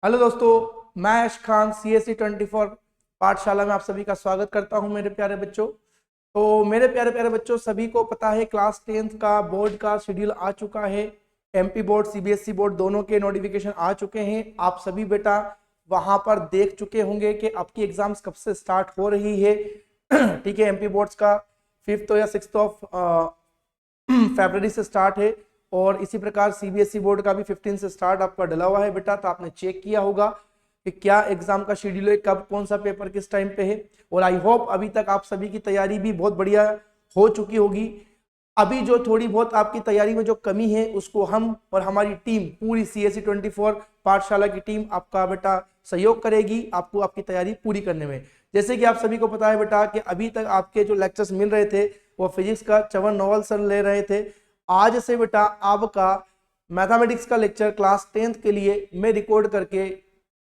Hello दोस्तों, मैं ऐश Khan CSE 24 पाठशाला में आप सभी का स्वागत करता हूं मेरे प्यारे बच्चों। तो मेरे प्यारे प्यारे बच्चों, सभी को पता है क्लास 10th का बोर्ड का शेड्यूल आ चुका है। MP बोर्ड CBSE बोर्ड दोनों के नोटिफिकेशन आ चुके हैं। आप सभी बेटा वहां पर देख चुके होंगे कि आपकी एग्जाम्स कब से स्टार्ट हो रही है। ठीक है, MP बोर्ड्स का 5th या 6th ऑफ फरवरी से स्टार्ट है और इसी प्रकार CBSE बोर्ड का भी 15 से स्टार्ट आपका डला हुआ है बेटा। तो आपने चेक किया होगा कि क्या एग्जाम का शेड्यूल है, कब कौन सा पेपर किस टाइम पे है। और आई होप अभी तक आप सभी की तैयारी भी बहुत बढ़िया हो चुकी होगी। अभी जो थोड़ी बहुत आपकी तैयारी में जो कमी है उसको हम और हमारी टीम, पूरी CSE 24 पाठशाला की टीम आपका बेटा सहयोग करेगी आपको आपकी तैयारी पूरी करने में। जैसे कि आप सभी को पता है बेटा कि अभी तक आपके जो लेक्चर्स मिल रहे थे वो फिजिक्स का च्यवन नोवल सर ले रहे थे। आज से बेटा आपका मैथमेटिक्स का लेक्चर क्लास 10th के लिए मैं रिकॉर्ड करके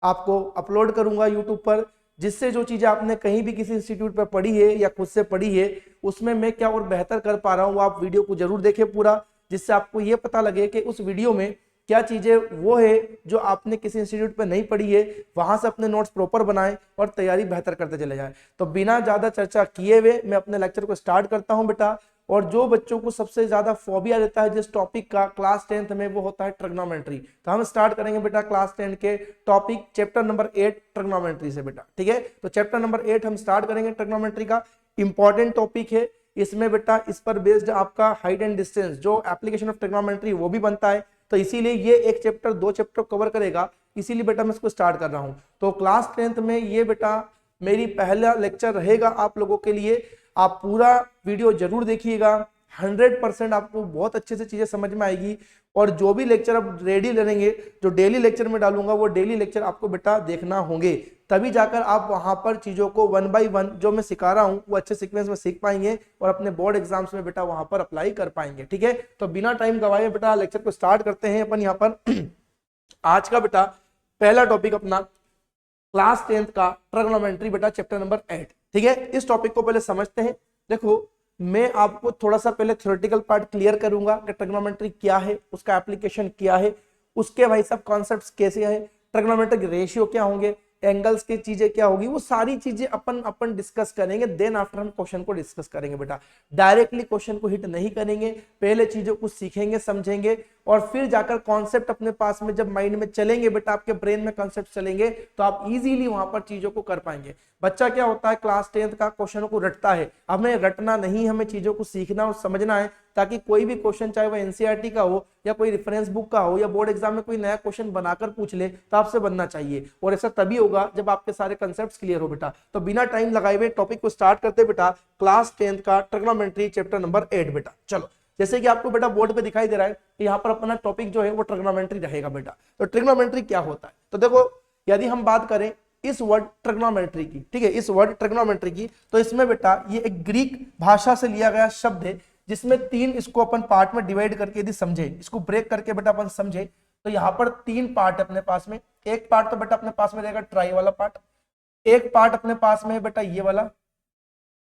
आपको अपलोड करूंगा यूट्यूब पर, जिससे जो चीजें आपने कहीं भी किसी इंस्टीट्यूट पर पढ़ी है या खुद से पढ़ी है उसमें मैं क्या और बेहतर कर पा रहा हूँ, आप वीडियो को जरूर देखें पूरा, जिससे आपको ये पता लगे कि उस वीडियो में क्या चीजें वो है जो आपने किसी इंस्टीट्यूट पर नहीं पढ़ी है। वहां से अपने नोट्स प्रॉपर बनाएं और तैयारी बेहतर करते चले जाएं। तो बिना ज्यादा चर्चा किए हुए मैं अपने लेक्चर को स्टार्ट करता हूं बेटा। और जो बच्चों को सबसे ज्यादा फोबिया रहता है जिस टॉपिक का क्लास 10th में, वो होता है ट्रिग्नोमेट्री। तो हम स्टार्ट करेंगे बेटा क्लास 10 के टॉपिक चैप्टर नंबर 8 ट्रिग्नोमेट्री से बेटा। ठीक है, तो चैप्टर नंबर 8 हम स्टार्ट करेंगे। ट्रिग्नोमेट्री का इंपॉर्टेंट टॉपिक है। इसमें बेटा इस पर बेस्ड आपका हाइट एंड डिस्टेंस जो एप्लीकेशन ऑफ ट्रिग्नोमेट्री वो भी बनता है। तो इसीलिए ये एक चैप्टर 2 चैप्टर कवर करेगा, इसीलिए बेटा मैं इसको स्टार्ट कर रहा हूं। तो क्लास 10th में ये बेटा मेरी पहला लेक्चर रहेगा आप लोगों के लिए। आप पूरा वीडियो जरूर देखिएगा, 100% आपको बहुत अच्छे से चीजें समझ में आएगी। और जो भी लेक्चर अब रेडी लेंगे, जो डेली लेक्चर में डालूंगा, वो डेली लेक्चर आपको बेटा देखना होंगे, तभी जाकर आप वहां पर चीजों को 1 by 1 जो मैं सिखा रहा हूं वो अच्छे सीक्वेंस में सीख पाएंगे और अपने बोर्ड एग्जाम्स में बेटा वहां पर अप्लाई कर पाएंगे। ठीक है, तो बिना टाइम गवाए बेटा लेक्चर को स्टार्ट करते हैं अपन यहाँ पर। आज का बेटा पहला टॉपिक अपना क्लास 10th का ट्रिग्नोमेट्री बेटा चैप्टर नंबर 8। ठीक है, इस टॉपिक को पहले समझते हैं। देखो, मैं आपको थोड़ा सा पहले थ्योरेटिकल पार्ट क्लियर करूंगा कि ट्रिग्नोमेट्री क्या है, उसका एप्लीकेशन क्या है, उसके भाई सब कॉन्सेप्ट्स कैसे हैं, ट्रिग्नोमेट्रिक रेशियो क्या होंगे, एंगल्स की चीजें क्या होगी, वो सारी चीजें अपन डिस्कस करेंगे। देन आफ्टर हम क्वेश्चन को डिस्कस करेंगे बेटा। डायरेक्टली क्वेश्चन को हिट नहीं करेंगे, पहले चीजों को सीखेंगे समझेंगे और फिर जाकर कॉन्सेप्ट अपने पास में जब माइंड में चलेंगे बेटा, आपके ब्रेन में कॉन्सेप्ट चलेंगे तो आप इजीली वहां पर चीजों को कर पाएंगे। बच्चा क्या होता है क्लास 10th का क्वेश्चन को रटता है, हमें रटना नहीं, हमें चीजों को सीखना और समझना है, ताकि कोई भी क्वेश्चन चाहे वो NCERT का हो या कोई रेफरेंस बुक का हो या बोर्ड एग्जाम में कोई नया क्वेश्चन बनाकर पूछ ले तो आपसे बनना चाहिए। और ऐसा तभी होगा जब आपके सारे कंसेप्ट्स क्लियर हो बेटा। तो बिना टाइम लगाए हुए टॉपिक को स्टार्ट करते बेटा क्लास 10th का ट्रिग्नोमेट्री चैप्टर नंबर 8 बेटा। चलो, जैसे कि आपको बेटा बोर्ड पे दिखाई दे रहा है कि यहाँ पर अपना टॉपिक जो है वो ट्रिग्नोमेट्री रहेगा बेटा। तो ट्रिग्नोमेट्री क्या होता है, तो देखो यदि हम बात करें इस वर्ड ट्रिग्नोमेट्री की, ठीक है, इस वर्ड ट्रिग्नोमेट्री की, तो इसमें बेटा ये एक ग्रीक भाषा से लिया गया शब्द है, जिसमें तीन, इसको अपन पार्ट में डिवाइड करके यदि समझे, इसको ब्रेक करके बेटा अपन समझे तो यहाँ पर तीन पार्ट है अपने पास में। एक पार्ट तो बेटा अपने पास में रहेगा ट्राई वाला पार्ट, एक पार्ट अपने पास में है बेटा ये वाला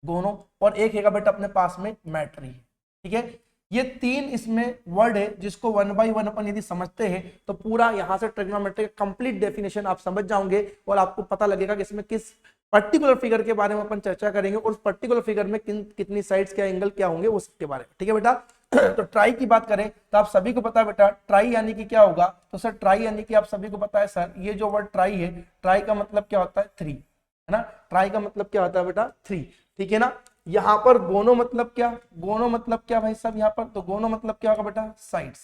गोनो, और एक है बेटा अपने पास में मैट्री। ठीक है, ये तीन इसमें वर्ड है जिसको 1 by 1 अपन यदि समझते हैं तो पूरा यहां से ट्रिग्नोमेट्री का कंप्लीट डेफिनेशन आप समझ जाओगे और आपको पता लगेगा कि इसमें किस पर्टिकुलर फिगर के बारे में अपन चर्चा करेंगे और उस पर्टिकुलर फिगर में कितनी साइड्स क्या एंगल क्या होंगे उसके बारे में। ठीक है बेटा, तो ट्राई की बात करें तो आप सभी को पता है बेटा ट्राई यानी कि क्या होगा, तो सर ट्राई यानी कि आप सभी को पता है सर, ये जो वर्ड ट्राई है, ट्राई का मतलब क्या होता है 3, है ना, ट्राई का मतलब क्या होता है बेटा 3। ठीक है ना, यहां पर गोनो मतलब क्या, गोनो मतलब क्या भाई साहब यहाँ पर, तो गोनो मतलब क्या होगा बेटा साइड्स।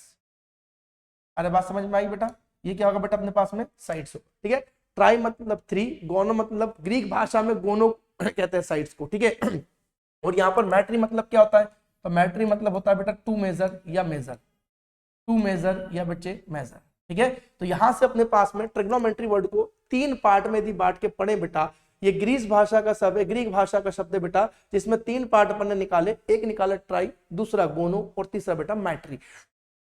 अरे बात समझ में आई बेटा, ये क्या होगा बेटा अपने पास में साइड्स हो। ठीक है, ट्राई मतलब 3, गोनो मतलब ग्रीक भाषा में गोनो कहते हैं साइड्स को। ठीक है, और यहाँ पर मैट्री मतलब क्या होता है, तो मैट्री मतलब होता है बेटा टू मेजर या मेजर, टू मेजर या बच्चे मेजर। ठीक है, तो यहां से अपने पास में ट्रिग्नोमेट्री वर्ड को तीन पार्ट में यदि बांट के पढ़े बेटा, ये ग्रीस भाषा का शब्द है, ग्रीक भाषा का शब्द है बेटा, जिसमें तीन पार्ट अपन ने निकाले, एक निकाला ट्राई, दूसरा गोनो और तीसरा बेटा मैट्री।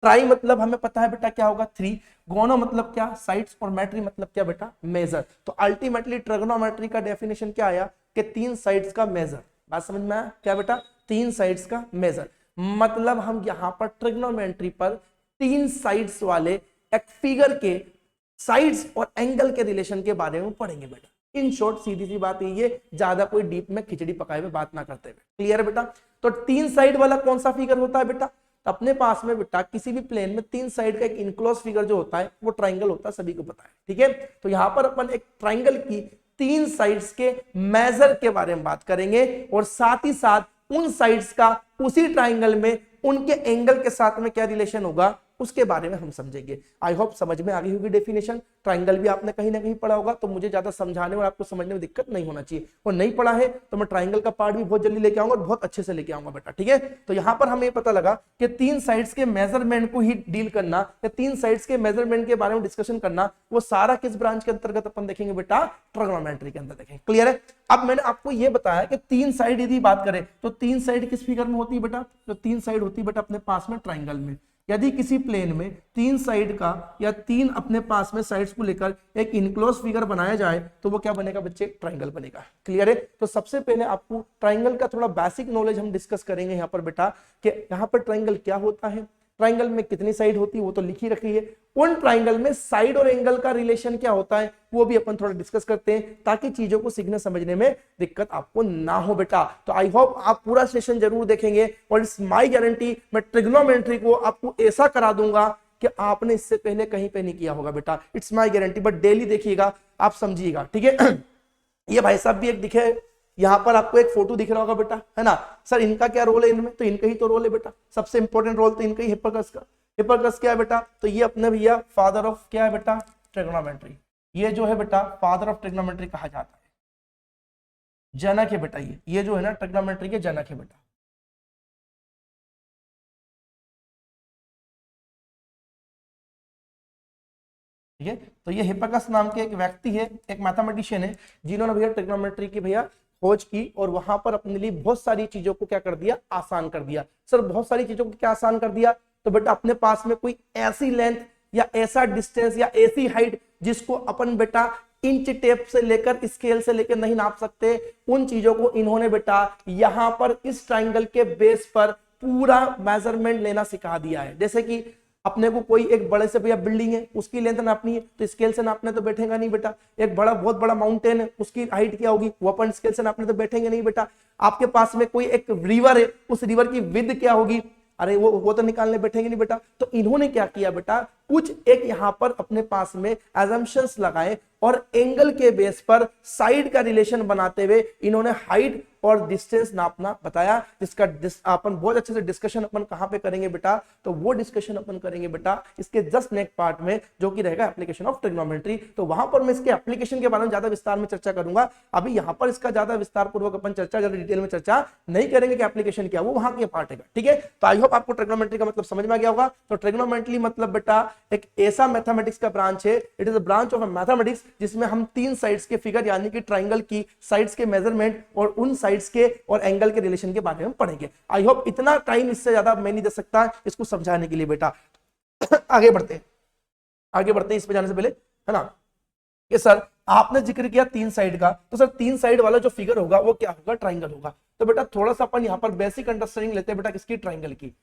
ट्राई मतलब हमें पता है बेटा क्या होगा 3, गोनो मतलब क्या साइड्स, और मैट्री मतलब क्या बेटा मेजर। तो अल्टीमेटली ट्रिग्नोमेट्री का डेफिनेशन क्या आया कि 3 साइड्स का मेजर। बात समझ में आया क्या बेटा, 3 साइड्स का मेजर, मतलब हम यहाँ पर ट्रिग्नोमेट्री पर 3 साइड्स वाले एक फिगर के साइड्स और एंगल के रिलेशन के बारे में पढ़ेंगे बेटा। इन शॉर्ट सीधी सी बात यही है, ज्यादा कोई डीप में खिचड़ी पकाए हुए बात ना करते हुए। क्लियर है बेटा? तो 3 साइड वाला कौन सा फिगर होता है बेटा? तो अपने पास में बेटा किसी भी प्लेन में 3 साइड का एक इनक्लोज फिगर जो होता है वो ट्राइंगल होता है, सभी को पता है। ठीक है, तो यहां पर अपन एक ट्राइंगल की 3 साइड्स के मेजर के बारे में बात करेंगे और साथ ही साथ उन साइड्स का उसी ट्राइंगल में उनके एंगल के साथ में क्या रिलेशन होगा उसके बारे में हम समझेंगे। आई होप समझ में आ गई होगी डेफिनेशन। ट्राइंगल भी आपने कहीं ना कहीं पढ़ा होगा, तो मुझे ज्यादा समझाने और आपको समझने में दिक्कत नहीं होना चाहिए। और नहीं पढ़ा है तो मैं ट्राइंगल का पार्ट भी बहुत जल्दी लेके आऊंगा और बहुत अच्छे से लेके आऊंगा बेटा। ठीक है, तो यहां पर हमें पता लगा कि 3 साइड्स के मेजरमेंट को ही डील करना या 3 साइड्स के मेजरमेंट के बारे में डिस्कशन करना, वो सारा किस ब्रांच के अंतर्गत अपन देखेंगे बेटा? ट्रिग्नोमेट्री के अंदर देखेंगे। क्लियर है? अब मैंने आपको यह बताया कि 3 साइड यदि बात करें तो 3 साइड किस फिगर में होती है बेटा? तो 3 साइड होती है बेटा अपने पास में ट्राइंगल में। यदि किसी प्लेन में 3 साइड का या 3 अपने पास में साइड्स को लेकर एक इनक्लोज फिगर बनाया जाए तो वो क्या बनेगा बच्चे? ट्राइंगल बनेगा। क्लियर है? तो सबसे पहले आपको ट्राइंगल का थोड़ा बेसिक नॉलेज हम डिस्कस करेंगे यहाँ पर बेटा, कि यहाँ पर ट्राइंगल क्या होता है, ट्राइंगल में कितनी साइड होती है वो तो लिखी रखी है, उन ट्राइंगल में साइड और एंगल का रिलेशन क्या होता है वो भी अपन थोड़ा डिस्कस करते हैं, ताकि चीजों को सीखने समझने में दिक्कत आपको ना हो बेटा। तो आई होप आप पूरा सेशन जरूर देखेंगे और इट्स माय गारंटी मैं ट्रिग्नोमेट्री को आपको ऐसा करा दूंगा कि आपने इससे पहले कहीं पे नहीं किया होगा बेटा। It's my guarantee, but daily देखिएगा, आप समझिएगा। ठीक है, ये भाई साहब भी एक दिखे, यहां पर आपको एक फोटो दिख रहा होगा बेटा, है ना? सर इनका क्या रोल है इनमें? तो इनका ही तो रोल है बेटा, सबसे इंपॉर्टेंट रोल तो इनका ही, हिप्पारकस का। हिप्पारकस क्या है बेटा? तो ये अपने भैया फादर ऑफ क्या है बेटा? ट्रिग्नोमेट्री। ये जो है बेटा फादर ऑफ ट्रिग्नोमेट्री कहा जाता है, जनक है बेटा। ये जो है ना ट्रिग्नोमेट्री के जनक है बेटा। ठीक है, तो ये हिप्पारकस नाम के एक व्यक्ति है, एक मैथमेटिशियन है, जिन्होंने भैया ट्रिग्नोमेट्री की भैया खोज की और वहां पर अपने लिए बहुत सारी चीजों को क्या कर दिया? आसान कर दिया। सर बहुत सारी चीजों को क्या आसान कर दिया? तो बेटा अपने पास में कोई ऐसी लेंथ या ऐसा डिस्टेंस या ऐसी हाइट जिसको अपन बेटा इंच टेप से लेकर स्केल से लेकर नहीं नाप सकते, उन चीजों को इन्होंने बेटा यहां पर इस ट्राइंगल के बेस पर पूरा मेजरमेंट लेना सिखा दिया है। जैसे कि अपने को कोई एक बड़े से भैया बिल्डिंग है, उसकी लेंथ नापनी है तो स्केल से नापने तो बैठेगा नहीं बेटा। एक बड़ा बहुत बड़ा माउंटेन है, उसकी हाइट क्या होगी वो अपन स्केल से नापने तो बैठेंगे नहीं बेटा। आपके पास में कोई एक रिवर है, उस रिवर की विड्थ क्या होगी, अरे वो तो निकालने बैठेंगे नहीं बेटा। तो इन्होंने क्या किया बेटा, कुछ एक यहां पर अपने पास में एजम्पशंस लगाए और एंगल के बेस पर साइड का रिलेशन बनाते हुए इन्होंने हाइट और डिस्टेंस नापना बताया, जिसका अपन बहुत अच्छे से डिस्कशन अपन कहां पे करेंगे बेटा? तो वो डिस्कशन अपन करेंगे बेटा इसके जस्ट नेक्स्ट पार्ट में, जो कि रहेगा एप्लीकेशन ऑफ ट्रिग्नोमेट्री। तो वहां पर मैं इसके एप्लीकेशन के बारे में ज्यादा विस्तार में चर्चा करूंगा। अभी यहां पर इसका ज्यादा विस्तार पूर्वक अपन चर्चा ज्यादा डिटेल में चर्चा नहीं करेंगे कि एप्लीकेशन क्या, वो वहां के पार्ट है। ठीक है, तो आई होप आपको ट्रिग्नोमेट्री का मतलब समझ में आ गया होगा। तो ट्रिग्नोमेट्री मतलब बेटा एक ऐसा मैथमेटिक्स का ब्रांच है, it is a branch of mathematics, जिसमें हम 3 साइड्स के फिगर यानी कि ट्राइंगल की साइड्स के मेजरमेंट और उन साइड्स के और एंगल के रिलेशन के बारे में पढ़ेंगे। आई होप इतना टाइम इससे ज्यादा मैं नहीं दे सकता इसको समझाने के लिए बेटा। आगे बढ़ते हैं इस पे जाने से पहले, है ना, कि सर आपने जिक्र किया 3 साइड का, तो सर 3 साइड वाला जो फिगर होगा वो क्या होगा? ट्राइंगल होगा। तो बेटा थोड़ा सा अपन यहाँ पर बेसिक अंडरस्टैंडिंग लेते हैं बेटा किसकी? ट्राइंगल की।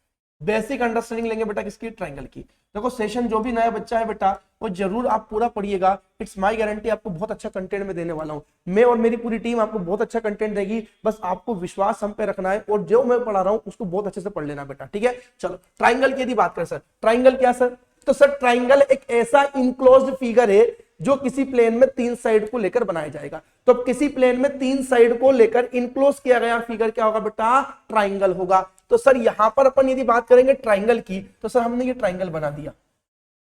बेसिक अंडरस्टैंडिंग लेंगे बेटा किसकी? ट्राइंगल की। देखो सेशन जो भी नया बच्चा है बेटा वो जरूर आप पूरा पढ़िएगा, इट्स माय गारंटी आपको बहुत अच्छा कंटेंट में देने वाला हूं मैं, और मेरी पूरी टीम आपको बहुत अच्छा कंटेंट देगी। बस आपको विश्वास हम पे रखना है और जो मैं पढ़ा रहा हूं उसको बहुत अच्छे से पढ़ लेना बेटा। ठीक है, चलो ट्राइंगल की यदि बात करें सर, ट्राइंगल क्या सर? तो सर ट्राइंगल एक ऐसा इनक्लोज्ड फिगर है जो किसी प्लेन में 3 साइड को लेकर बनाया जाएगा। तो किसी प्लेन में 3 साइड को लेकर इनक्लोज किया गया फिगर क्या होगा बेटा? ट्राइंगल होगा। तो सर यहां पर अपन यदि बात करेंगे ट्राइंगल की, तो सर हमने ये ट्राइंगल बना दिया।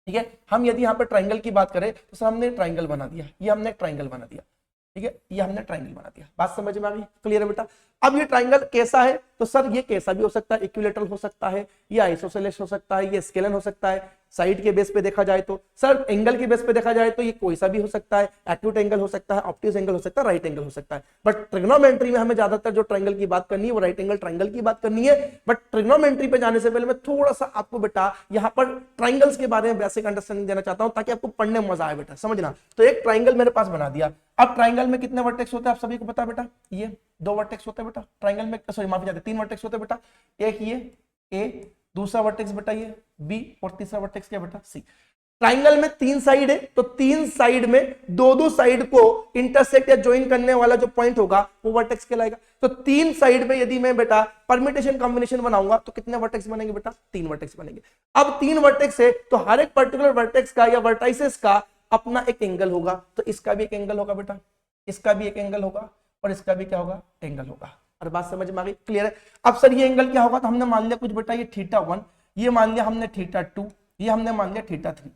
ठीक है, हम यदि यहां पर ट्राइंगल की बात करें तो सर हमने ट्राइंगल बना दिया, ये हमने ट्राइंगल बना दिया। ठीक है, ये हमने ट्राइंगल बना दिया। बात समझ में आ गई? क्लियर है बेटा? अब ये ट्राइंगल कैसा है? तो सर ये कैसा भी हो सकता है, इक्विलेटरल हो सकता है, ये आइसोसेलेस हो सकता है, ये स्केलन हो सकता है। साइड के बेस पे देखा जाए तो सर, एंगल के बेस पे देखा जाए तो ये कोई सा भी हो सकता है, एक्यूट एंगल हो सकता है, ऑब्ट्यूज एंगल हो सकता है, राइट एंगल हो सकता है। बट ट्रिग्नोमेट्री में हमें ज्यादातर जो ट्राइंगल की बात करनी है वो राइट एंगल ट्राइंगल की बात करनी है। बट ट्रिग्नोमेट्री पे जाने से पहले मैं थोड़ा सा आपको बेटा यहाँ पर ट्राइंगल्स के बारे में बेसिक अंडरस्टैंडिंग देना चाहता हूं, ताकि आपको पढ़ने में मजा आए बेटा, समझना। तो एक ट्राइंगल मेरे पास बना दिया। अब ट्राइंगल में कितने वर्टेक्स होते हैं आप सभी को पता बेटा? ये 2 वर्टेक्स होते हैं बेटा ट्राइंगल में, सॉरी माफी चाहते 3 वर्टेक्स होते हैं बेटा। एक ये ए, दूसरा वर्टेक्स बेटा ये बी, और तीसरा वर्टेक्स क्या बेटा? सी। ट्राइंगल में 3 साइड है, तो 3 साइड में दो साइड को इंटरसेक्ट या ज्वाइन करने वाला जो पॉइंट होगा वो वर्टेक्स कहलाएगा। तो 3 साइड में यदि मैं बेटा परम्यूटेशन कॉम्बिनेशन बनाऊंगा तो कितने वर्टेक्स बनेंगे बेटा? 3 वर्टेक्स बनेंगे। अब 3 वर्टेक्स है तो हर एक पर्टिकुलर वर्टेक्स का या वर्टाइसेस का अपना एक एंगल होगा, तो इसका भी एक एंगल होगा बेटा, इसका भी एक एंगल होगा और इसका भी क्या होगा? एंगल होगा। और बात समझ में आ गई? क्लियर है? अब सर ये एंगल क्या होगा? तो हमने मान लिया कुछ बेटा ये θ1, ये मान लिया हमने θ2, ये हमने मान लिया θ3।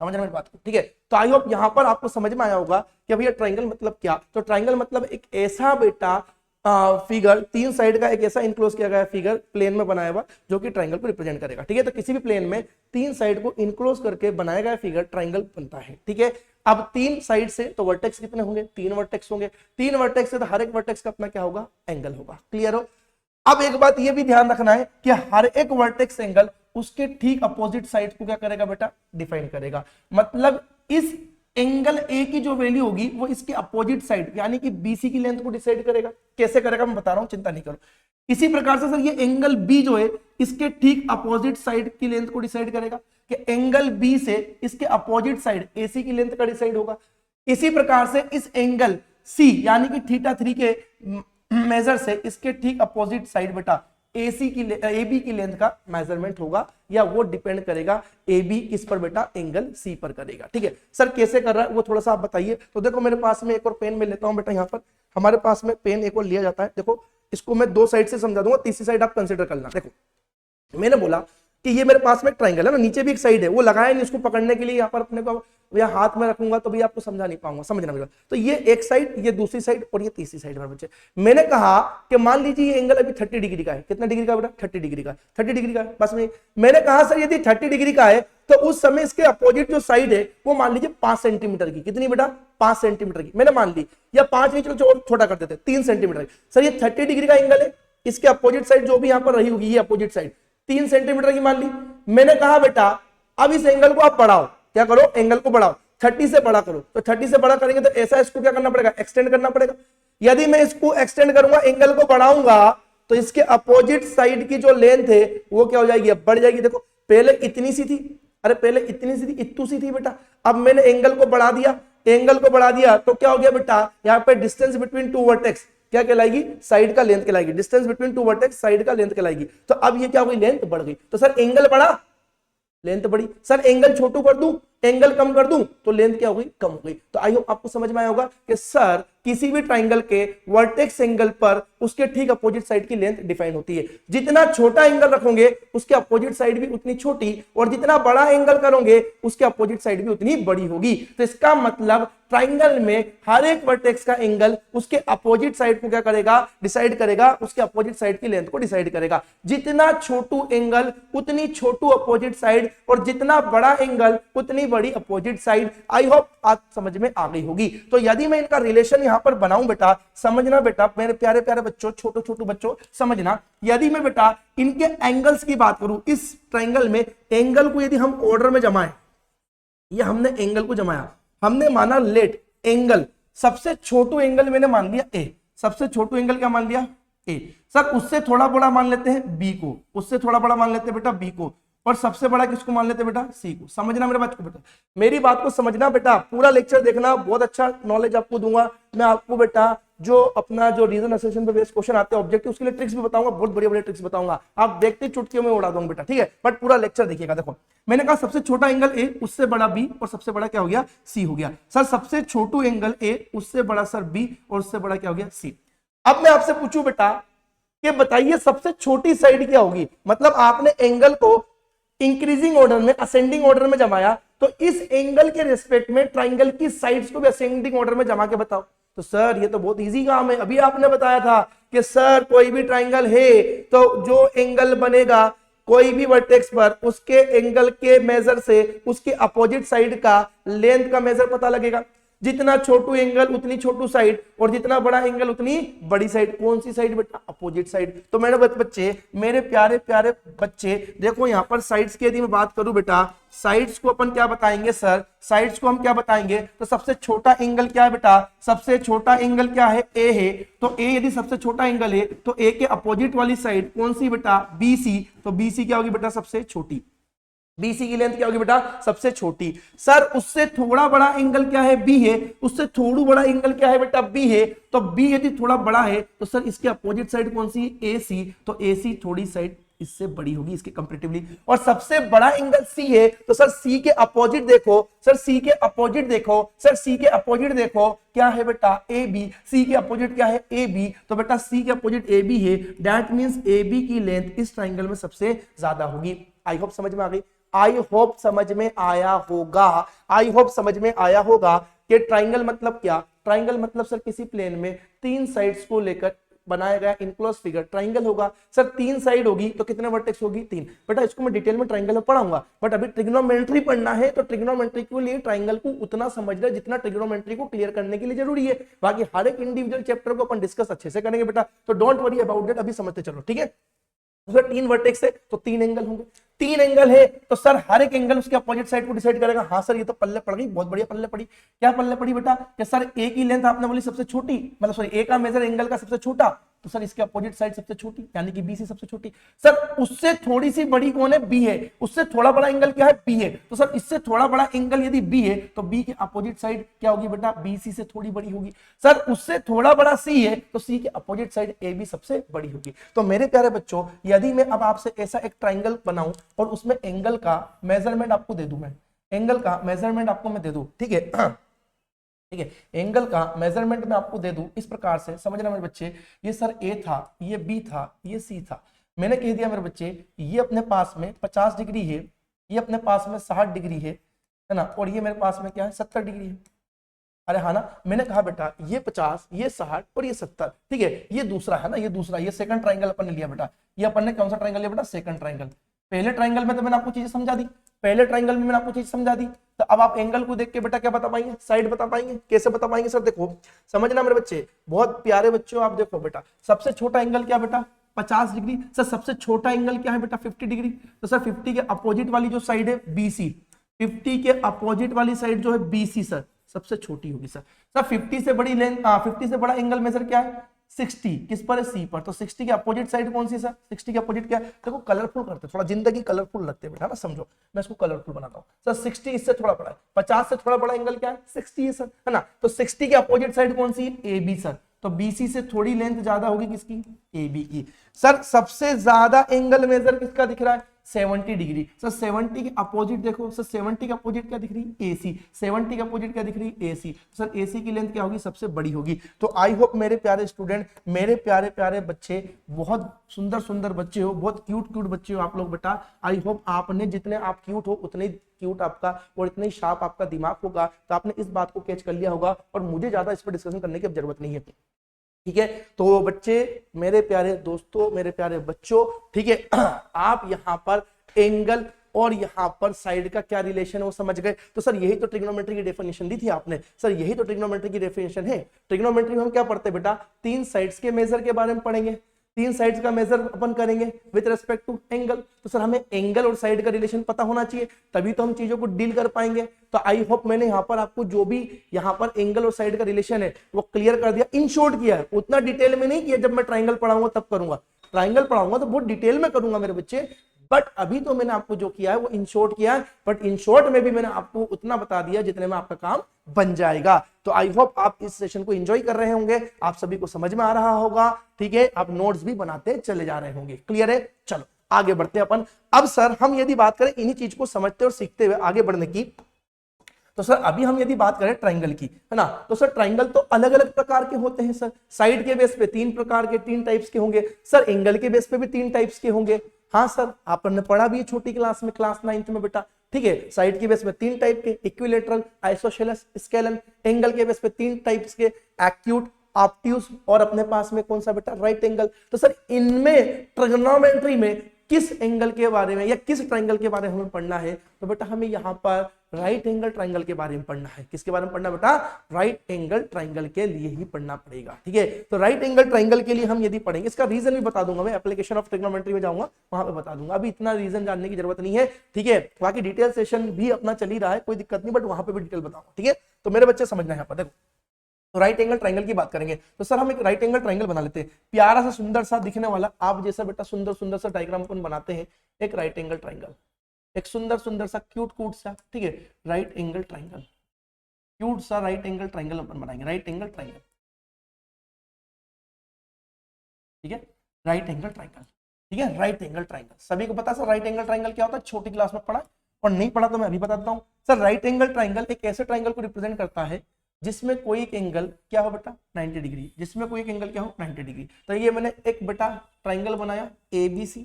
समझ रहे मेरी बात को? ठीक है, तो आई होप यहां पर आपको समझ में आया होगा कि भैया ट्रायंगल मतलब क्या। तो ट्रायंगल मतलब एक ऐसा बेटा फिगर, 3 साइड का एक ऐसा इनक्लोज किया गया फिगर प्लेन में बनाया हुआ जो कि ट्रायंगल को रिप्रेजेंट करेगा। ठीक है, तो किसी भी प्लेन में 3 साइड को इनक्लोज करके बनाया गया फिगर ट्रायंगल बनता है। ठीक है, अब 3 साइड से तो वर्टेक्स कितने होंगे? 3 वर्टेक्स होंगे। 3 वर्टेक्स से तो हर एक वर्टेक्स का अपना क्या होगा? एंगल होगा। क्लियर हो? अब एक बात ये भी ध्यान रखना है कि हर एक वर्टेक्स एंगल उसके ठीक अपोजिट साइड को क्या करेगा बेटा? डिफाइन करेगा। मतलब इस एंगल ए की जो वैल्यू होगी वो इसके अपोजिट साइड यानी कि बीसी की लेंथ को डिसाइड करेगा। कैसे करेगा मैं बता रहा हूं, चिंता नहीं करो। इसी प्रकार से सर ये एंगल बी जो है इसके ठीक अपोजिट साइड की लेंथ को डिसाइड करेगा कि एंगल बी से इसके अपोजिट साइड एसी की लेंथ का डिसाइड होगा। इसी प्रकार से इस एंगल सी यानी कि θ3 के मेजर से इसके ठीक अपोजिट साइड बेटा एसी की AB की लेंथ का मेजरमेंट होगा या वो डिपेंड करेगा AB किस पर बेटा? एंगल C पर करेगा। ठीक है सर, कैसे कर रहा है वो थोड़ा सा आप बताइए। तो देखो मेरे पास में एक और पेन में लेता हूं बेटा, यहाँ पर हमारे पास में पेन एक और लिया जाता है। देखो इसको मैं 2 साइड से समझा दूंगा, तीसरी साइड आप कंसिडर करना। देखो मैंने बोला कि ये मेरे पास में ट्राइंगल है ना, नीचे भी एक साइड है, वो लगाया नहीं इसको पकड़ने के लिए, यहाँ पर अपने को या हाथ में रखूंगा तो भी आपको समझा नहीं पाऊंगा, समझना मेरा। तो ये एक साइड, ये दूसरी साइड और ये तीसरी साइड मेरे बच्चे। मैंने कहा कि मान लीजिए ये एंगल अभी 30 डिग्री का है। कितना डिग्री का बेटा? 30 डिग्री का। 30 डिग्री का बस में मैंने कहा सर यदि 30 डिग्री का है तो उस समय इसके अपोजिट जो साइड है वो मान लीजिए 5 सेंटीमीटर की। कितनी बेटा? 5 सेंटीमीटर की मैंने मान ली, या 5 नहीं चलो और छोटा कर देते 3 सेंटीमीटर की। सर ये 30 डिग्री का एंगल है, इसके अपोजिट साइड जो भी यहाँ पर रही होगी ये अपोजिट साइड 3 सेंटीमीटर की मान ली। मैंने कहा बेटा अब इस एंगल को आप बढ़ाओ, क्या करो? एंगल को बढ़ाओ, 30 से बड़ा करो। तो 30 से बड़ा करेंगे तो ऐसा इसको क्या करना पड़ेगा? एक्सटेंड करना पड़ेगा। यदि मैं इसको एक्सटेंड करूंगा, एंगल को बढ़ाऊंगा तो इसके अपोजिट साइड की जो लेंथ है वो क्या हो जाएगी? अब बढ़ जाएगी। देखो पहले इतनी सी थी, अरे पहले इतनी सी थी, इतू सी थी बेटा, अब मैंने एंगल को बढ़ा दिया। एंगल को बढ़ा दिया तो क्या हो गया बेटा? यहाँ पे डिस्टेंस बिटवीन 2 वर्टेक्स क्या कहलाएगी? साइड का लेंथ कहलाएगी। डिस्टेंस बिटवीन 2 वर्टेक्स साइड का लेंथ कहलाएगी। तो अब ये क्या हो गई? लेंथ बढ़ गई। तो सर एंगल बढ़ा, लेंथ बढ़ी। सर एंगल छोटू कर दूं, एंगल कम कर दूं तो लेंथ क्या हो गई? कम हो गई। तो आई होप आपको समझ में आया होगा कि सर किसी भी ट्राइंगल के वर्टेक्स एंगल पर उसके ठीक अपोजिट साइड की लेंथ डिफाइन होती है। जितना छोटा एंगल रखोगे उसके अपोजिट साइड भी उतनी छोटी, और जितना बड़ा एंगल करोगे उसके अपोजिट साइड भी उतनी बड़ी होगी। तो इसका मतलब ट्राइंगल में हर एक वर्टेक्स का एंगल उसके अपोजिट साइड को क्या करेगा? डिसाइड करेगा, उसके अपोजिट साइड की लेंथ को डिसाइड करेगा। जितना छोटू एंगल उतनी छोटू अपोजिट साइड, और जितना बड़ा एंगल उतनी बड़ी अपोजिट साइड। आई होप आप समझ में आ गई होगी। तो यदि मैं इनका रिलेशन यहां पर बनाऊं बेटा, समझना बेटा मेरे प्यारे प्यारे बच्चों, छोटे छोटे बच्चों समझना, यदि मैं बेटा इनके एंगल्स की बात करूं, इस ट्राइंगल में एंगल को यदि हम ऑर्डर में जमाएं, ये हमने एंगल को जमाया, हमने माना लेट एंगल, सबसे छोटू एंगल मैंने मान लिया ए। सबसे छोटू एंगल क्या मान लिया? ए। सर उससे थोड़ा बड़ा मान लेते हैं बी को, उससे थोड़ा बड़ा मान लेते हैं बेटा बी को, और सबसे बड़ा किसको मान लेते हैं बेटा? सी को। समझना मेरे बात को बेटा, मेरी बात को समझना बेटा, पूरा लेक्चर देखना, बहुत अच्छा नॉलेज आपको दूंगा मैं। आपको बेटा जो अपना जो रीजन एसोसिएशन पे बेस्ड क्वेश्चन आते हैं ऑब्जेक्टिव, उसके लिए ट्रिक्स भी बताऊंगा, बहुत बढ़िया बढ़िया ट्रिक्स बताऊंगा, आप देखते चुटकियों में उड़ा दूंगा बेटा। ठीक है, बट पूरा लेक्चर देखिएगा। देखो मैंने कहा सबसे छोटा एंगल ए, उससे बड़ा बी, और सबसे बड़ा क्या हो गया? सी हो गया। सर सबसे छोटू एंगल ए, उससे बड़ा सर बी, और उससे बड़ा क्या हो गया? सी। अब मैं आपसे पूछूं बेटा कि बताइए सबसे छोटी साइड क्या होगी? मतलब आपने एंगल को इंक्रीजिंग ऑर्डर में, असेंडिंग ऑर्डर में जमाया, तो इस एंगल के रिस्पेक्ट में ट्राइंगल की साइड्स को भी असेंडिंग ऑर्डर में जमा के बताओ। तो सर ये तो बहुत इजी काम है, अभी आपने बताया था कि सर कोई भी ट्राइंगल है तो जो एंगल बनेगा कोई भी वर्टेक्स पर, उसके एंगल के मेजर से उसके अपोजिट साइड का लेंथ का मेजर पता लगेगा। जितना छोटू एंगल उतनी छोटू साइड, और जितना बड़ा एंगल उतनी बड़ी साइड। कौन सी साइड बेटा? Opposite side. तो मेरे बच्चे, मेरे प्यारे प्यारे बच्चे, देखो यहां पर साइड्स की यदि मैं बात करूं बेटा, साइड्स को अपन क्या बताएंगे सर? साइड्स को हम क्या बताएंगे? तो सबसे छोटा एंगल क्या है बेटा? सबसे छोटा एंगल क्या है? ए है। तो ए यदि सबसे छोटा एंगल है तो ए के अपोजिट वाली साइड कौन सी बेटा? BC। तो BC क्या होगी बेटा? सबसे छोटी। बीसी की लेंथ क्या होगी बेटा, सबसे छोटी। सर उससे थोड़ा बड़ा एंगल क्या है, बी है। उससे थोड़ा बड़ा एंगल क्या है बेटा, बी है। तो बी यदि थोड़ा बड़ा है तो सर इसके अपोजिट साइड कौन सी, ए सी। तो ए सी थोड़ी साइड इससे बड़ी होगी इसके कंपैरेटिवली। और सबसे बड़ा एंगल सी है तो सर सी के अपोजिट देखो, सर सी के अपोजिट देखो, सर सी के अपोजिट देखो क्या है बेटा, ए बी। सी के अपोजिट क्या है, ए बी। तो बेटा सी के अपोजिट ए बी है, दैट मींस ए बी की लेंथ इस ट्राइंगल में सबसे ज्यादा होगी। आई होप समझ में आ गई, आई होप समझ में आया होगा, आई होप समझ में आया होगा कि ट्राइंगल मतलब क्या। ट्राइंगल मतलब सर किसी प्लेन में तीन साइड्स को लेकर बनाया गया इनक्लोज फिगर ट्राइंगल होगा। सर तीन साइड होगी तो कितने वर्टेक्स होगी, तीन। बेटा इसको मैं डिटेल में ट्राइंगल में पढ़ाऊंगा, बट अभी ट्रिग्नोमेट्री पढ़ना है तो ट्रिग्नोमेट्री के लिए ट्राइंगल को उतना समझना जितना ट्रिग्नोमेट्री को क्लियर करने के लिए जरूरी है। बाकी हर एक इंडिविजुअल चैप्टर को अपन डिस्कस अच्छे से करेंगे बेटा, तो डोंट वरी अबाउट दैट, अभी समझते चलो, ठीक है। सर तीन वर्टेक्स है तो तीन एंगल होंगे, तीन एंगल है तो सर हर एक एंगल उसके अपोजिट साइड को डिसाइड करेगा। हाँ सर ये तो पल्ले पड़ गई, बहुत बढ़िया पल्ले पड़ी। क्या पल्ले पड़ी बेटा, कि सर ए की लेंथ आपने बोली सबसे छोटी, मतलब सॉरी ए का मेजर एंगल का सबसे छोटा, तो सर इसके अपोजिट साइड सबसे छोटी यानी कि बी से सबसे छोटी। सर उससे थोड़ी सी बड़ी कौन है, बी है। उससे थोड़ा बड़ा एंगल क्या है, बी है। तो सर इससे थोड़ा बड़ा एंगल यदि बी है तो बी के अपोजिट साइड क्या होगी बेटा, बी सी से थोड़ी बड़ी होगी। सर उससे थोड़ा बड़ा सी है तो सी के अपोजिट साइड ए बी सबसे बड़ी होगी। तो मेरे प्यारे बच्चों यदि मैं अब आपसे ऐसा एक ट्राइंगल बनाऊं और उसमें एंगल का मेजरमेंट आपको दे दूं, मैं एंगल का मेजरमेंट आपको मैं दे दूं, ठीक है, ठीक है, एंगल का मेजरमेंट मैं आपको दे दूं इस प्रकार से, समझना मेरे बच्चे। ये सर ए था, ये बी था, ये सी था। मैंने कह दिया मेरे बच्चे ये अपने पास में 50 डिग्री है, ये अपने पास में 60 डिग्री है ना, और ये मेरे पास में क्या है, 70 डिग्री है। अरे हाँ ना, मैंने कहा बेटा ये 50, ये 60 और ये 70, ठीक है। ये दूसरा है ना, ये दूसरा, ये सेकंड ट्राइंगल अपन ने लिया बेटा। ये अपन ने कौन सा ट्राइंगल लिया बेटा, सेकंड ट्राइंगल। पहले ट्राइंगल में तो मैंने आपको चीजें समझा दी, पहले ट्राइंगल में मैंने आपको चीज समझा दी। तो अब आप एंगल को देख के बेटा क्या बता पाएंगे, साइड बता पाएंगे। कैसे बता पाएंगे सर, देखो समझना मेरे बच्चे, बहुत प्यारे बच्चों, आप देखो बेटा सबसे छोटा एंगल क्या बेटा, 50 डिग्री। सर सबसे छोटा एंगल क्या है बेटा, 50 डिग्री। तो सर 50 के अपोजिट वाली जो साइड है बीसी, 50 के अपोजिट वाली साइड जो है बीसी सर सबसे छोटी होगी। सर 50 से बड़ी लेंथ, 50 से बड़ा एंगल मेजर क्या है, 60, किस पर है, सी पर। तो 60 के अपोजिट साइड कौन सी सर, 60 के अपोजिट क्या है, देखो कलरफुल करते, थोड़ा जिंदगी कलरफुल लगते बेटा ना, समझो मैं इसको कलरफुल बनाता हूं। सर 60 इससे थोड़ा बड़ा है, 50 से थोड़ा बड़ा एंगल क्या है, 60 है सर, है ना। तो 60 के अपोजिट साइड कौन सी है, ए बी सर। तो बीसी से थोड़ी लेंथ ज्यादा होगी किसकी, ए बी की। सर सबसे ज्यादा एंगल मेजर किसका दिख रहा है, 70 डिग्री। सर 70 के अपोजिट देखो, सर 70 के अपोजिट क्या दिख रही है, एसी। 70 के अपोजिट क्या दिख रही है, एसी। सर एसी की लेंथ क्या होगी, सबसे बड़ी होगी। तो आई होप मेरे प्यारे स्टूडेंट, मेरे प्यारे प्यारे बच्चे, बहुत सुंदर सुंदर बच्चे हो, बहुत क्यूट क्यूट बच्चे हो आप लोग बेटा। आई होप आपने, जितने आप क्यूट हो उतने क्यूट आपका और इतने शार्प आपका दिमाग होगा, तो आपने इस बात को कैच कर लिया होगा और मुझे ज्यादा इस पर डिस्कशन करने की अब जरूरत नहीं है, ठीक है। तो बच्चे, मेरे प्यारे दोस्तों, मेरे प्यारे बच्चों, ठीक है, आप यहाँ पर एंगल और यहाँ पर साइड का क्या रिलेशन है वो समझ गए। तो सर यही तो ट्रिग्नोमेट्री की डेफिनेशन दी थी आपने, सर यही तो ट्रिग्नोमेट्री की डेफिनेशन है। ट्रिग्नोमेट्री में हम क्या पढ़ते हैं बेटा, तीन साइड्स के मेजर के बारे में पढ़ेंगे, तीन साइड्स का मेजर अपन करेंगे विद रिस्पेक्ट टू एंगल। तो सर हमें एंगल और साइड का रिलेशन पता होना चाहिए, तभी तो हम चीजों को डील कर पाएंगे। तो आई होप मैंने यहाँ पर आपको जो भी यहाँ पर एंगल और साइड का रिलेशन है वो क्लियर कर दिया, इन शॉर्ट किया है, उतना डिटेल में नहीं किया। जब मैं ट्राइंगल पढ़ाऊंगा तब करूंगा, ट्राइंगल पढ़ाऊंगा तो बहुत डिटेल में करूंगा मेरे बच्चे, बट अभी तो मैंने आपको जो किया है वो इन शॉर्ट किया है। बट इन शॉर्ट में भी मैंने आपको उतना बता दिया जितने में आपका काम बन जाएगा। तो आई होप आप इस सेशन को एंजॉय कर रहे होंगे, आप सभी को समझ में आ रहा होगा, ठीक है। आप नोट्स भी बनाते चले जा रहे होंगे, क्लियर है। चलो आगे बढ़ते हैं अपन। अब सर हम यदि बात करें इन्हीं चीज को समझते और सीखते हुए आगे बढ़ने की, तो सर अभी हम यदि बात करें ट्राइंगल की, है ना, तो सर ट्राइंगल तो अलग अलग प्रकार के होते हैं सर। साइड के बेस पे तीन प्रकार के, तीन टाइप्स के होंगे सर। एंगल के बेस पे भी तीन टाइप्स के होंगे। हाँ सर आपने पढ़ा भी है छोटी क्लास में, क्लास 9th में बेटा, ठीक है। साइड के बेस पे तीन टाइप के, इक्विलेटरल, आइसोसेलेस, स्केलन। एंगल के बेस पे तीन टाइप्स के, एक्यूट, ऑब्ट्यूज और अपने पास में कौन सा बेटा, राइट एंगल। तो सर इनमें ट्रिग्नोमेट्री में किस एंगल के बारे में या किस ट्राइंगल के बारे में हमें पढ़ना है, तो बेटा हमें यहाँ पर राइट एंगल ट्राइंगल के बारे में पढ़ना है। किसके बारे में पढ़ना बेटा, राइट एंगल ट्राइंगल के लिए ही पढ़ना पड़ेगा, ठीक है। तो राइट एंगल ट्राइंगल के लिए हम यदि पढ़ेंगे, इसका रीजन भी बता दूंगा मैं, एप्लीकेशन ऑफ ट्रिग्नोमेट्री में जाऊंगा वहां पे बता दूंगा, अभी इतना रीजन जानने की जरूरत नहीं है, ठीक है। बाकी डिटेल सेशन भी अपना चल ही रहा है, कोई दिक्कत नहीं, बट वहां पे भी डिटेल बताऊंगा, ठीक है। तो मेरे बच्चे समझना है यहाँ पर, देखो तो राइट एंगल ट्राइंगल की बात करेंगे। तो सर हम एक राइट एंगल ट्राइंगल बना लेते हैं, प्यारा सा सुंदर सा दिखने वाला, आप जैसा बेटा सुंदर सुंदर सा डायग्राम अपन बनाते हैं, एक राइट एंगल ट्राइंगल, एक सुंदर सुंदर सा क्यूट सा, ठीक है, राइट एंगल ट्राइंगल, क्यूट सा राइट एंगल ट्राइंगल अपन बनाएंगे, राइट एंगल ट्राइंगल, ठीक है, राइट एंगल ट्राइंगल, ठीक है, राइट एंगल ट्राइंगल। सभी को पता है सर राइट एंगल ट्राइंगल क्या होता है, छोटी क्लास में पढ़ा और नहीं पढ़ा तो मैं अभी बताता हूँ। सर राइट एंगल ट्राइंगल एक ऐसे ट्राइंगल को रिप्रेजेंट करता है जिसमें कोई एक एंगल क्या हो बेटा 90 डिग्री, जिसमें कोई एक एंगल क्या हो 90 डिग्री। तो ये मैंने एक बेटा ट्राइंगल बनाया ABC।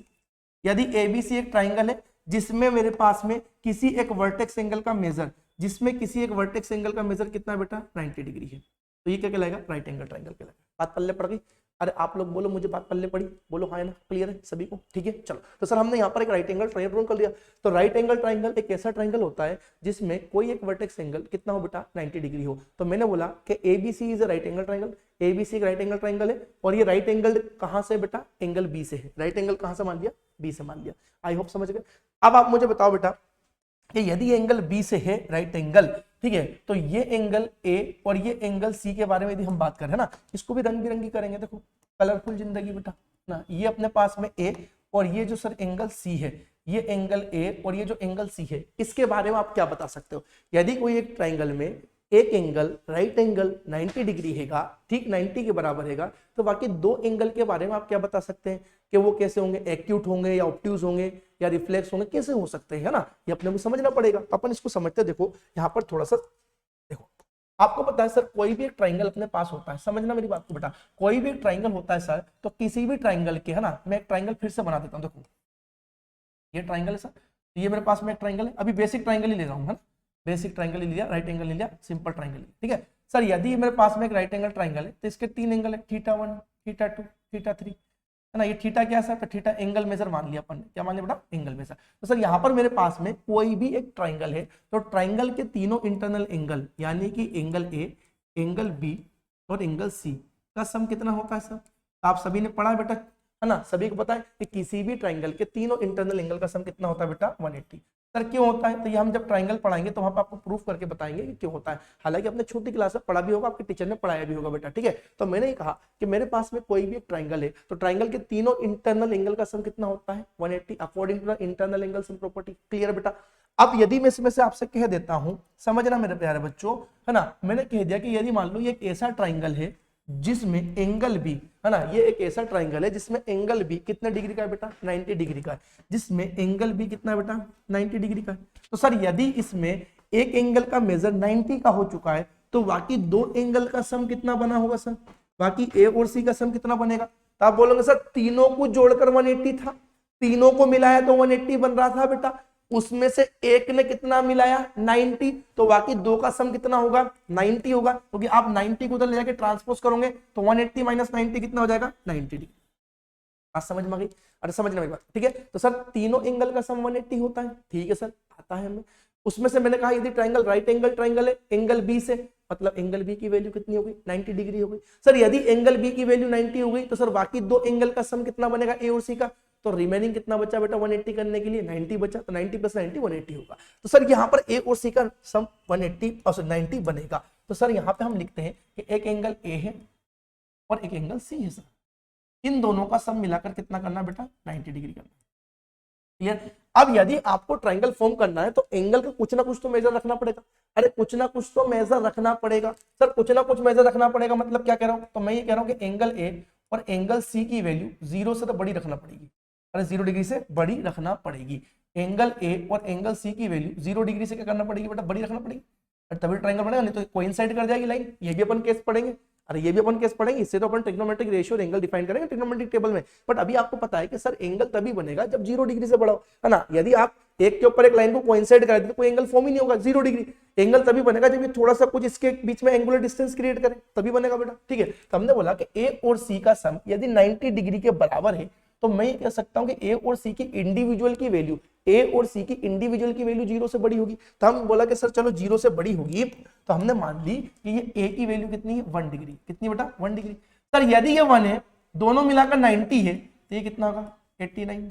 यदि ABC एक ट्राइंगल है जिसमें मेरे पास में किसी एक वर्टेक्स एंगल का मेजर, जिसमें किसी एक वर्टेक्स एंगल का मेजर कितना बेटा 90 डिग्री है, तो ये क्या कहलाएगा, राइट एंगल ट्राइंगल कहलाएगा। बात पल्ले पड़ गई? अरे आप लोग बोलो मुझे बात पल्ले पड़ी, बोलो हाँ है ना, क्लियर है सभी को, ठीक है। चलो तो सर हमने यहाँ पर एक राइट एंगल ट्राइंगल ड्रॉ कर लिया। तो राइट एंगल ट्राइंगल एक ऐसा ट्राइंगल होता है जिसमें कोई एक वर्टेक्स एंगल कितना हो बेटा 90 डिग्री हो। तो मैंने बोला कि ABC is a right angle triangle, ABC एक राइट एंगल ट्राइंगल है और ये राइट एंगल कहाँ से बेटा, एंगल B से है। राइट एंगल कहाँ से मान लिया, B से मान लिया। आई होप समझ गए। अब आप मुझे बताओ बेटा कि यदि एंगल B से है राइट एंगल, ठीक है, तो ये एंगल A और ये एंगल C के बारे में यदि हम बात करें ना, इसको भी रंग बिरंगी करेंगे, देखो कलरफुल जिंदगी बेटा ना। ये अपने पास में A और ये जो सर एंगल C है, ये एंगल A और ये जो एंगल C है, इसके बारे में आप क्या बता सकते हो। यदि कोई एक ट्राइंगल में एक एंगल राइट एंगल 90 डिग्री हैगा, ठीक 90 के बराबर हैगा, तो बाकी दो एंगल के बारे में आप क्या बता सकते हैं कि वो कैसे होंगे, एक्यूट होंगे या ऑब्ट्यूज होंगे या रिफ्लेक्स होंगे, कैसे हो सकते हैं, है ना। ये अपने को समझना पड़ेगा। अपन इसको समझते, देखो यहाँ पर थोड़ा सा देखो, आपको पता है सर कोई भी एक ट्राइंगल अपने पास होता है, समझना मेरी बात को बेटा, कोई भी एक ट्राइंगल होता है सर, तो किसी भी ट्राइंगल के, है ना, मैं एक ट्राइंगल फिर से बना देता हूँ। देखो ये ट्राइंगल है सर, तो ये मेरे पास में एक ट्राइंगल है, अभी बेसिक ट्राइंगल ही ले रहा हूँ, है ना, बेसिक ट्राइंगल ही लिया, राइट एंगल ले लिया, सिंपल ट्राइंगल, ठीक है सर। यदि मेरे पास में एक राइट एंगल ट्राइंगल है तो इसके तीन एंगल है, θ1, θ2, θ3, है ना। ये थीटा क्या है सर, तो थीटा एंगल मेजर मान लिया अपन ने, क्या मान लिया बेटा, एंगल मेजर। तो सर यहाँ पर मेरे पास में कोई भी एक ट्राइंगल है, तो ट्राइंगल के तीनों इंटरनल एंगल यानी कि एंगल A, एंगल B और एंगल C का सम कितना होता है सर। आप सभी ने पढ़ा है बेटा, है ना, सभी को पता है कि किसी भी ट्राइंगल के तीनों इंटरनल एंगल का सम कितना होता है बेटा 180। सर क्यों होता है, तो ये हम जब ट्राइंगल पढ़ाएंगे तो वहां पर आपको प्रूफ करके बताएंगे कि क्यों होता है। हालांकि आपने छोटी क्लास में पढ़ा भी होगा, आपके टीचर ने पढ़ाया भी होगा बेटा, ठीक है। तो मैंने ये कहा कि मेरे पास में कोई भी एक ट्राइंगल है, तो ट्राइंगल के तीनों इंटरनल एंगल का सम कितना होता है 180 according to the internal angle sum property. Clear बेटा। अब यदि मैं इसमें से आपसे कह देता हूं, समझना मेरे प्यारे बच्चों, है ना, मैंने कह दिया कि यदि मान लो ये एक ऐसा ट्राइंगल है जिसमें एंगल B, है ना, ये एक ऐसा ट्राइंगल है जिसमें एंगल B कितने डिग्री का है बेटा 90 डिग्री का है, जिसमें एंगल B कितना बेटा 90 डिग्री का है। तो सर यदि इसमें एक एंगल का मेजर 90 का हो चुका है, तो बाकी दो एंगल का सम कितना बना होगा सर, बाकी A और C का सम कितना बनेगा। तो आप बोलोगे सर तीनों को जोड़कर 180 था, तीनों को मिलाया तो 180 बन रहा था बेटा, उसमें से एक ने कितना मिलाया 90, तो बाकी दो का सम कितना होगा 90 होगा, क्योंकि आप 90 को उधर ले जाके ट्रांसपोज करोगे तो 180 माइनस 90 कितना हो जाएगा 90 डिग्री। बात समझ में आ गई, अरे समझना मेरी बात, ठीक है। तो सर तीनों एंगल का सम 180 होता है, ठीक है सर, आता है हमें। उसमें से मैंने कहा यदि ट्राइंगल राइट एंगल ट्राइंगल है, एंगल B से, मतलब एंगल B की वैल्यू कितनी हो गई 90 डिग्री हो गई। सर यदि एंगल B की वैल्यू 90 हो गई तो सर बाकी दो एंगल का सम कितना बनेगा A और C का, तो रिमेनिंग कितना बचा बेटा 180 करने के लिए 90 बचा, तो 90 प्लस 90 180 होगा। तो सर यहाँ पर A और C का सम 180 और 90 बनेगा। तो सर यहाँ पे हम लिखते हैं कि एक एंगल A है और एक एंगल C है सर, इन दोनों का सम मिलाकर कितना करना बेटा 90 डिग्री करना। क्लियर। अब यदि आपको ट्राइंगल फॉर्म करना है तो एंगल का कुछ ना कुछ तो मेजर रखना पड़ेगा। अरे कुछ ना कुछ तो मेजर रखना पड़ेगा सर, कुछ ना कुछ मेजर रखना पड़ेगा, मतलब क्या कह रहा हूं, तो मैं ये कह रहा हूं कि एंगल A और एंगल C की वैल्यू 0 से तो बड़ी रखना पड़ेगी, अरे 0 डिग्री से बड़ी रखना पड़ेगी। एंगल A और एंगल C की वैल्यू 0 डिग्री से क्या करना पड़ेगी बेटा, बड़ी रखना पड़ेगी, तभी ट्राइंगल बनेगा, नहीं तो कोइंसाइड कर जाएगी लाइन। ये भी अपन केस पढ़ेंगे, अरे ये भी अपन केस पढ़ेंगे, इससे तो अपन ट्रिग्नोमेट्रिक रेशियो और एंगल डिफाइन करेंगे ट्रिग्नोमेट्रिक टेबल में। बट अभी आपको पता है कि सर एंगल तभी बनेगा जब 0 डिग्री से बड़ा हो, है ना। यदि आप एक के ऊपर एक लाइन को कोइंसाइड करा देते कोई एंगल फॉर्म ही नहीं होगा 0 डिग्री। एंगल तभी बनेगा जब ये थोड़ा सा कुछ इसके बीच में एंगुलर डिस्टेंस क्रिएट करे, तभी बनेगा बेटा, ठीक है। तो हमने बोला कि A और C का सम यदि 90 डिग्री के बराबर है तो मैं ये कह सकता हूं कि A और C की इंडिविजुअल की वैल्यू, A और C की इंडिविजुअल की वैल्यू 0 से बड़ी होगी। तो हम बोला कि सर चलो 0 से बड़ी होगी, तो हमने मान ली कि ये A की वैल्यू कितनी है 1 डिग्री, कितनी बेटा 1 डिग्री। सर यदि ये 1 है, दोनों मिलाकर 90 है, तो ये कितना होगा 89।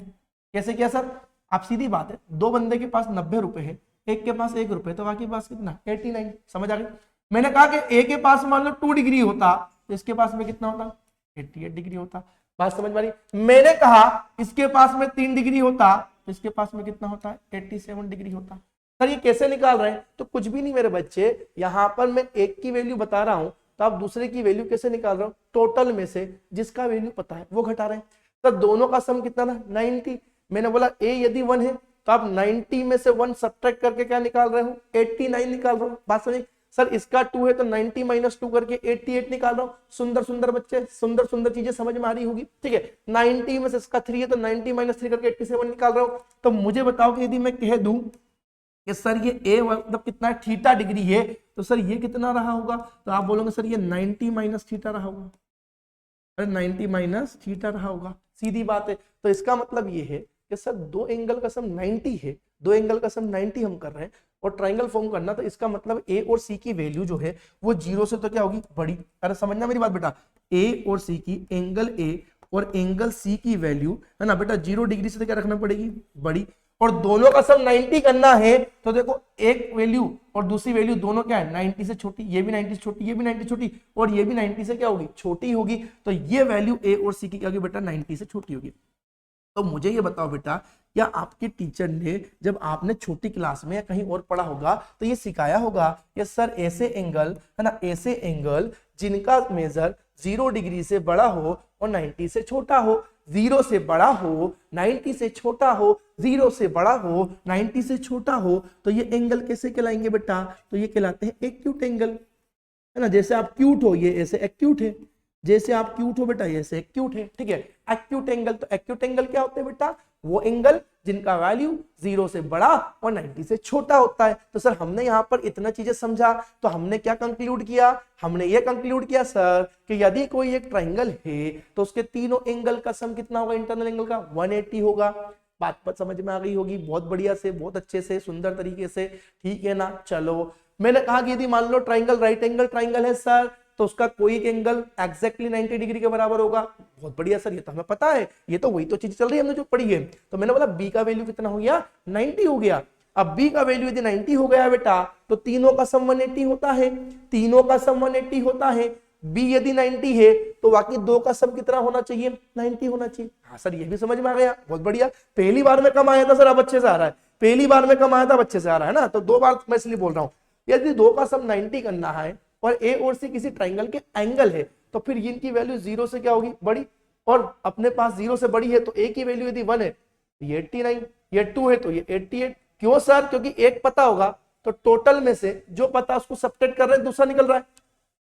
कैसे किया सर, आप सीधी बात है, दो बंदे के पास 90 रुपए है, एक के पास 1 रुपए, तो बाकी पास कितना 89। समझ आ गई। मैंने कहा कि A के पास मान लो 2 डिग्री होता तो इसके पास में कितना होता 88 डिग्री होता। बात समझ में आ रही। मैंने कहा इसके पास में 3 डिग्री होता तो इसके पास में कितना होता है 87 डिग्री होता है। सर ये कैसे निकाल रहे हैं? तो कुछ भी नहीं मेरे बच्चे, यहाँ पर मैं एक की वैल्यू बता रहा हूं तो आप दूसरे की वैल्यू कैसे निकाल रहे हो? टोटल में से जिसका वैल्यू पता है वो घटा रहे हैं। तो दोनों का सम कितना ना 90। मैंने बोला ए यदि 1 है तो आप 90 में से 1 सब्ट्रैक्ट करके क्या निकाल रहे हो? 89 निकाल रहे हो। बात समझे? सर इसका 2 है तो 90 माइनस 2 करके 88 निकाल रहा हूं। सुंदर सुंदर बच्चे, सुंदर सुंदर चीजें समझ में आ रही होगी, ठीक है। 90 में से इसका 3 है तो 90 माइनस 3 करके 87 निकाल रहा हूं। तो मुझे बताओ कि यदि मैं कह दूं कि सर ये ए मतलब कितना है थीटा डिग्री है, तो सर ये कितना रहा होगा? तो आप बोलोगे सर ये 90 माइनस थीटा रहा होगा। अरे 90 माइनस थीटा रहा होगा, सीधी बात है। तो इसका मतलब ये है कि सर दो एंगल का सम 90 है, दो एंगल का सम 90 हम कर रहे हैं और ट्राइंगल फॉर्म करना, तो इसका मतलब ए और सी की वैल्यू जो है वो 0 से तो क्या होगी? बड़ी। अरे समझना मेरी बात बेटा, ए और सी की, एंगल ए और एंगल सी की वैल्यू है ना बेटा 0 डिग्री से तो क्या रखना पड़ेगी? बड़ी। और दोनों का सम 90 करना है तो देखो एक वैल्यू और दूसरी वैल्यू दोनों क्या है? 90 से छोटी, ये भी 90 से छोटी, ये भी 90 छोटी और ये भी 90 से क्या होगी? छोटी होगी। तो ये वैल्यू ए और सी की क्या होगी बेटा? 90 से छोटी होगी। तो मुझे ये बताओ बेटा, क्या आपके टीचर ने जब आपने छोटी क्लास में या कहीं और पढ़ा होगा तो ये सिखाया होगा कि सर ऐसे एंगल है ना, ऐसे एंगल जिनका मेजर 0 डिग्री से बड़ा हो और 90 से छोटा हो, 0 से बड़ा हो 90 से छोटा हो, 0 से बड़ा हो 90 से छोटा हो, तो ये एंगल कैसे कहलाएंगे बेटा? तो ये कहलाते हैं एक्यूट एंगल, है ना। जैसे आप क्यूट हो, ये ऐसे एक्यूट है, जैसे आप क्यूट हो बेटा ऐसे एक्यूट है, ठीक है। एक्यूट एंगल, तो एक्यूट एंगल क्या होते हैं बेटा? वो एंगल जिनका वैल्यू 0 से बड़ा और 90 से छोटा होता है। तो सर हमने यहाँ पर इतना चीजें समझा तो हमने क्या कंक्लूड किया? हमने ये कंक्लूड किया सर कि यदि कोई एक ट्राइंगल है तो उसके तीनों एंगल का सम कितना होगा? इंटरनल एंगल का 180 होगा। बात समझ में आ गई होगी बहुत बढ़िया से, बहुत अच्छे से, सुंदर तरीके से, ठीक है ना। चलो, मैंने कहा कि यदि मान लो ट्राइंगल राइट एंगल ट्राइंगल है सर तो उसका कोई एक एंगल एग्जैक्टली 90 डिग्री के बराबर होगा। बहुत बढ़िया सर, ये तो हमें पता है, ये तो वही तो चीज चल रही है हमने जो पढ़ी है। तो मैंने बोला बी का वैल्यू कितना हो गया? 90 हो गया। अब बी का वैल्यू यदि 90 हो गया बेटा तो तीनों का सम 180 होता है, तीनों का सम 180 होता है। बी यदि 90 है तो बाकी दो का सम कितना होना चाहिए? 90 होना चाहिए। हाँ सर ये भी समझ में आ गया, बहुत बढ़िया। पहली बार में कम आया था सर, अब अच्छे से आ रहा है। पहली बार में कम आया था, अच्छे से आ रहा है ना। तो 2 बार मैं इसलिए बोल रहा हूं, यदि दो का सम 90 करना है और ए और सी किसी ट्राइंगल के एंगल है तो फिर इनकी वैल्यू 0 से क्या होगी? बड़ी। और अपने पास 0 से बड़ी है तो ए की वैल्यू यदि 1 है तो ये 89, ये 2 है तो ये 88। क्यों सर? क्योंकि एक पता होगा तो टोटल में से जो पता उसको सब्ट्रैक्ट कर रहे हैं दूसरा निकल रहा है,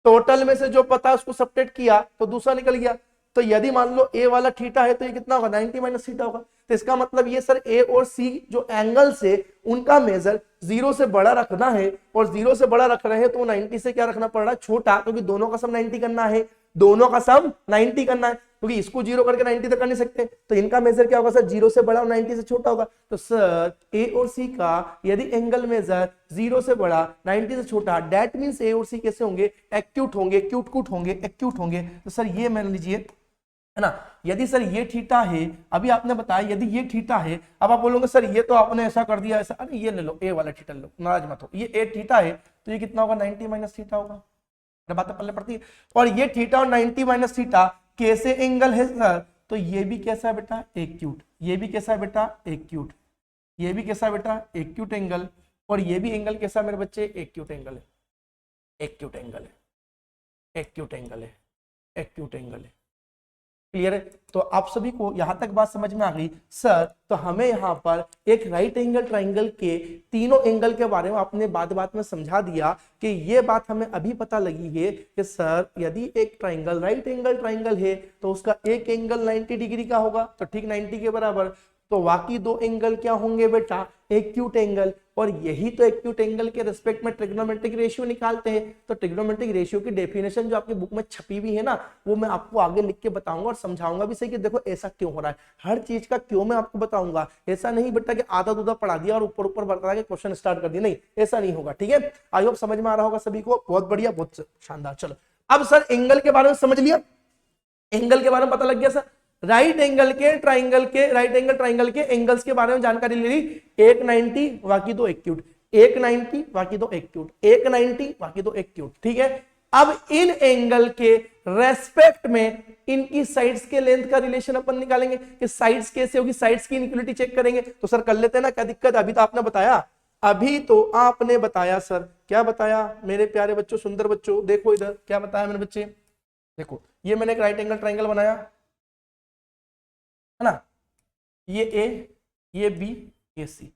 टोटल में से जो पता उसको सब्ट्रैक्ट किया तो दूसरा निकल गया। तो यदि मान लो ए वाला थीटा है तो ये कितना होगा? 90 माइनस थीटा होगा। तो इसका मतलब ये सर ए और सी जो एंगल से उनका मेजर 0 से बड़ा रखना है और 0 से बड़ा रख रहे हैं तो 90 से क्या रखना पड़ रहा है? छोटा, क्योंकि दोनों का सम 90 करना है, दोनों का सम 90 करना है, क्योंकि इसको 0 करके 90 तक कर नहीं सकते। तो इनका मेजर क्या होगा सर? 0 से बड़ा और 90 से छोटा होगा। तो सर ए और सी का यदि एंगल मेजर 0 से बड़ा 90 से छोटा, दैट मींस ए और सी कैसे होंगे? एक्यूट होंगे, क्यूट होंगे, एक्यूट होंगे। तो सर ये मान लीजिए है ना, यदि सर ये थीटा है, अभी आपने बताया यदि ये थीटा है, अब आप बोलोगे सर ये तो आपने ऐसा कर दिया ऐसा, अरे ये ले लो, ए वाला थीटा लो, नाराज मत हो। ये ए थीटा है तो ये कितना होगा? 90 माइनस थीटा होगा। बात पल्ले पड़ती है। और ये थीटा और 90 माइनस थीटा कैसे एंगल है सर? तो ये भी कैसा है बेटा? एक्यूट। ये भी कैसा है बेटा? एक्यूट। ये भी कैसा है बेटा? Acute angle. और ये भी एंगल कैसा मेरे बच्चे? एक्यूट एंगल है, एक्यूट एंगल है, एक्यूट एंगल है, एक्यूट एंगल है। क्लियर है? तो आप सभी को यहां तक बात समझ में आ गई सर। तो हमें यहाँ पर एक राइट एंगल ट्राइंगल के तीनों एंगल के बारे में आपने बात में समझा दिया कि ये बात हमें अभी पता लगी है कि सर यदि एक ट्राइंगल राइट एंगल ट्राइंगल है तो उसका एक एंगल 90 डिग्री का होगा, तो ठीक 90 के बराबर। तो बाकी दो एंगल क्या होंगे बेटा? Acute angle. और यही तो एक्यूट एंगल के रिस्पेक्ट में ट्रिग्नोमेट्रिक रेशियो निकालते हैं। तो ट्रिग्नोमेट्रिक रेशियो की डेफिनेशन जो आपकी बुक में छपी हुई है ना, वो मैं आपको आगे लिख के बताऊंगा और समझाऊंगा भी सही कि देखो ऐसा क्यों हो रहा है। हर चीज का क्यों मैं आपको बताऊंगा। ऐसा नहीं बेटा कि आधा दूधा पढ़ा दिया और ऊपर ऊपर बता के क्वेश्चन स्टार्ट कर दिया, नहीं ऐसा नहीं होगा। ठीक है, आई होप समझ में आ रहा होगा सभी को। बहुत बढ़िया, बहुत शानदार। चलो अब सर एंगल के बारे में समझ लिया, एंगल के बारे में पता लग गया सर। राइट एंगल के ट्राइंगल के, राइट एंगल ट्राइंगल के एंगल्स के बारे में जानकारी ले ली। एक 90 बाकी दो एक्यूट, एक 90 बाकी दो एक्यूट, एक 90 बाकी दो एक्यूट। ठीक है, अब इन एंगल के रेस्पेक्ट में इनकी साइड्स के लेंथ का रिलेशन अपन निकालेंगे कि साइड्स कैसे होगी, साइड्स की इनइक्वालिटी चेक करेंगे। तो सर कर लेते हैं ना, क्या दिक्कत, अभी तो आपने बताया, अभी तो आपने बताया सर, क्या बताया मेरे प्यारे बच्चों, सुंदर बच्चों, देखो इधर क्या बताया मेरे बच्चे, देखो ये मैंने एक राइट एंगल ट्राइंगल बनाया है ना, ये ए, ये बी, ये सी।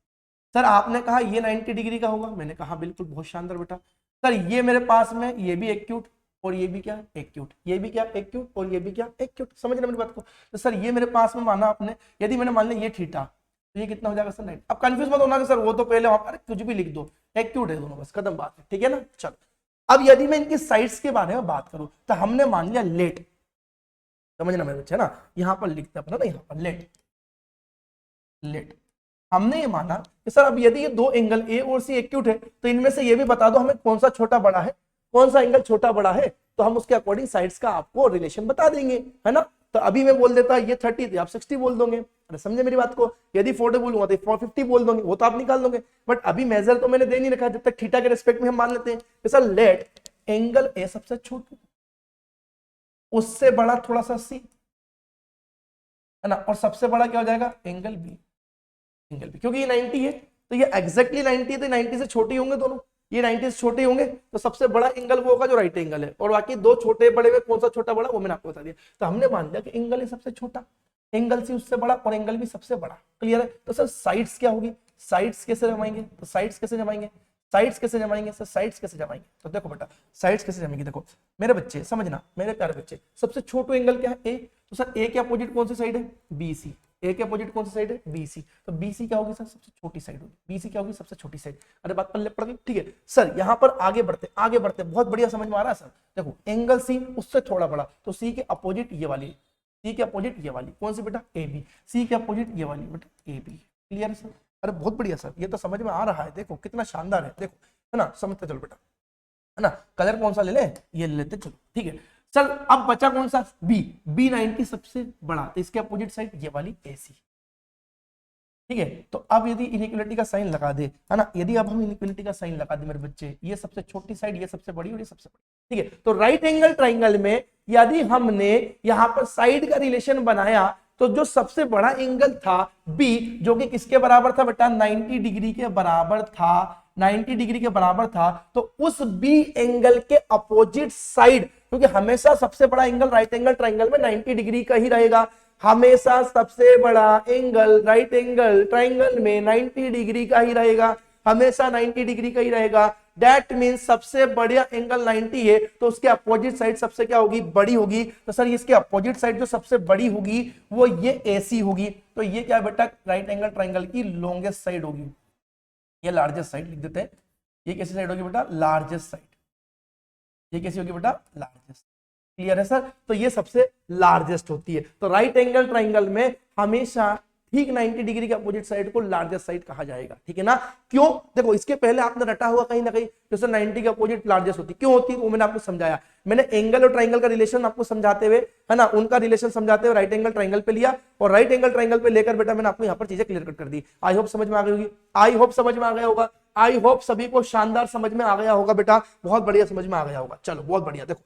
सर आपने कहा ये 90 डिग्री का होगा, मैंने कहा बिल्कुल, बहुत शानदार बेटा। सर ये मेरे पास में ये भी एक्यूट और ये भी क्या एक्यूट, ये भी क्या एक्यूट और ये भी क्या एक्यूट, समझ रहे मेरी बात को। तो सर ये मेरे पास में माना आपने, यदि मैंने मान लिया ये थीटा, तो ये कितना हो जाएगा सर 90। अब कंफ्यूज मत होना कि सर वो तो पहले वहां पर कुछ भी लिख दो, एक्यूट है दोनों, बस खत्म बात है, ठीक है ना। चलो अब यदि मैं इनकी साइड्स के बारे में बात करूं, तो हमने मान लिया लेट, समझना मेरे बच्चे ना, यहां पर लिखते अपना ना, यहां पर लेट, लेट हमने ये माना कि सर अब यदि ये दो एंगल ए और सी एक्यूट है, तो इनमें से ये भी बता दो हमें कौन सा छोटा बड़ा है, कौन सा एंगल छोटा बड़ा है, तो हम उसके अकॉर्डिंग साइड्स का आपको रिलेशन बता देंगे, है ना। तो अभी मैं बोल देता ये 30 थी, आप 60 बोल दोगे, अरे समझे मेरी बात को। यदि 40 बोलूंगा तो 450 बोल दोगे, वो तो आप निकाल दोगे। बट अभी मेजर तो मैंने दे नहीं रखा, जब तक थीटा के रिस्पेक्ट में हम मान लेते हैं कि सर लेट एंगल ए सबसे छोटा, उससे बड़ा थोड़ा सा सी, है ना, और सबसे बड़ा क्या हो जाएगा एंगल बी, एंगल बी, क्योंकि ये 90 है तो ये एग्जैक्टली 90 है, तो 90 से छोटे होंगे दोनों, ये 90 से छोटे होंगे, तो सबसे बड़ा एंगल वो होगा जो राइट एंगल है, और बाकी दो छोटे बड़े में कौन सा छोटा बड़ा वो मैंने आपको बता दिया। तो हमने मान लिया कि एंगल है सबसे छोटा, एंगल सी उससे बड़ा और एंगल भी सबसे बड़ा, क्लियर है। तो सर साइड्स क्या होगी, साइड्स कैसे जमाएंगे, तो साइड्स कैसे जमाएंगे, साइड्स कैसे जमाएंगे सर, साइड्स कैसे जमाएंगे, तो देखो बेटा साइड्स कैसे जमाएंगे, देखो मेरे बच्चे समझना, मेरे प्यारे बच्चे, सबसे छोटा एंगल क्या है ए, तो सर ए के अपोजिट कौन सी साइड है बी सी, ए के अपोजिट कौन सी साइड है बी सी, तो बी सी क्या होगी सर सबसे छोटी साइड होगी, बी सी क्या होगी सबसे छोटी साइड। अरे बात पल्ले पड़ गई, ठीक है सर। यहाँ पर आगे बढ़ते आगे बढ़ते, बहुत बढ़िया समझ में आ रहा है सर। देखो एंगल सी उससे थोड़ा बड़ा, तो सी के अपोजिट ये वाली, सी के अपोजिट ये वाली कौन सी बेटा ए बी, सी के अपोजिट ये वाली बेटा ए बी, क्लियर है सर। अरे बहुत बढ़िया सर, ये तो समझ में आ रहा है, देखो कितना शानदार है, देखो है ना, समझते चलो बेटा, है ना। कलर कौन सा ले ले, ये ले लेते चलो, ठीक है सर। अब बचा कौन सा बी, बी 90 सबसे बड़ा, तो इसके अपोजिट साइड ये वाली एसी, ठीक है। तो अब यदि इनइक्वालिटी का साइन लगा दे, है ना, यदि अब हम इनइक्वालिटी का साइन लगा दे मेरे बच्चे, ये सबसे छोटी साइड, ये सबसे बड़ी और ये सबसे बड़ी, ठीक है। तो राइट एंगल ट्राइंगल में यदि हमने यहाँ पर साइड का रिलेशन बनाया, तो जो सबसे बड़ा एंगल था बी, जो कि किसके बराबर था बेटा 90 डिग्री के बराबर था, 90 डिग्री के बराबर था, तो उस बी एंगल के अपोजिट साइड, क्योंकि हमेशा सबसे बड़ा एंगल राइट एंगल ट्राइंगल में 90 डिग्री का ही रहेगा, हमेशा सबसे बड़ा एंगल राइट एंगल ट्राइंगल में 90 डिग्री का ही रहेगा, हमेशा 90 डिग्री का ही रहेगा। दैट मीन्स सबसे बड़ा एंगल 90 है, तो उसके अपोजिट साइड सबसे क्या होगी बड़ी होगी। तो सर इसके अपोजिट साइड जो सबसे बड़ी होगी वो ये एसी होगी, तो ये क्या बेटा राइट एंगल ट्राइंगल की लॉन्गेस्ट साइड होगी, ये लार्जेस्ट साइड लिख देते हैं। ये कैसी साइड होगी बेटा लार्जेस्ट साइड, ये कैसी होगी बेटा लार्जेस्ट, क्लियर है सर। तो ये सबसे लार्जेस्ट होती है। तो राइट एंगल ट्राइंगल में हमेशा ठीक 90 डिग्री के अपोजिट साइड को लार्जेस्ट साइड कहा जाएगा, ठीक है ना। क्यों, देखो इसके पहले आपने रटा हुआ कहीं ना कहीं, जैसे 90 के अपोजिट लार्जेस्ट होती, क्यों होती है वो मैंने आपको समझाया। मैंने एंगल और ट्राइंगल का रिलेशन आपको समझाते हुए, है ना, उनका रिलेशन समझाते हुए राइट एंगल ट्राइंगल पे लिया, और राइट एंगल ट्राइंगल पे लेकर बेटा मैंने आपको यहाँ पर चीजें क्लियर कट कर दी। आई होप समझ में आ गई होगी, आई होप समझ में आ गया होगा, आई होप सभी को शानदार समझ में आ गया होगा बेटा, बहुत बढ़िया समझ में आ गया होगा। चलो बहुत बढ़िया। देखो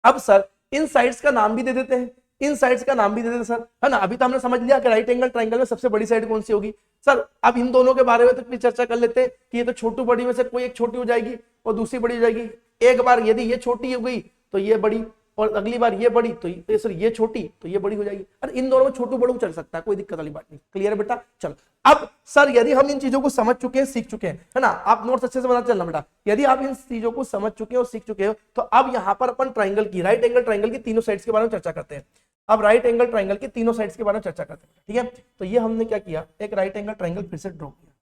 अब सर इन साइड्स का नाम भी दे देते हैं, इन साइड्स का नाम भी दे देते सर, है ना। अभी तो हमने समझ लिया कि राइट एंगल ट्राइंगल में सबसे बड़ी साइड कौन सी होगी। सर अब इन दोनों के बारे में तो चर्चा कर लेते हैं कि ये तो छोटी बड़ी में से कोई एक छोटी हो जाएगी और दूसरी बड़ी हो जाएगी। एक बार यदि ये छोटी हो गई तो ये बड़ी, और अगली बार ये बड़ी तो सर ये छोटी तो ये बड़ी हो जाएगी। अरे इन दोनों में छोटू बड़ू चल सकता है, कोई दिक्कत वाली बात नहीं, क्लियर है बेटा। चलो अब सर यदि हम इन चीजों को समझ चुके हैं, सीख चुके हैं, है ना, आप नोट्स अच्छे से बनाते चलना बेटा। यदि आप इन चीजों को समझ चुके हैं और सीख चुके हो, तो अब यहाँ पर अपन ट्राइंगल की, राइट एंगल ट्राइंगल की तीनों साइड्स के बारे में चर्चा करते हैं। अब राइट एंगल ट्राइंगल की तीनों साइड्स के बारे में चर्चा करते हैं, ठीक है। तो ये हमने क्या किया, एक राइट एंगल ट्राइंगल फिर से ड्रॉ किया,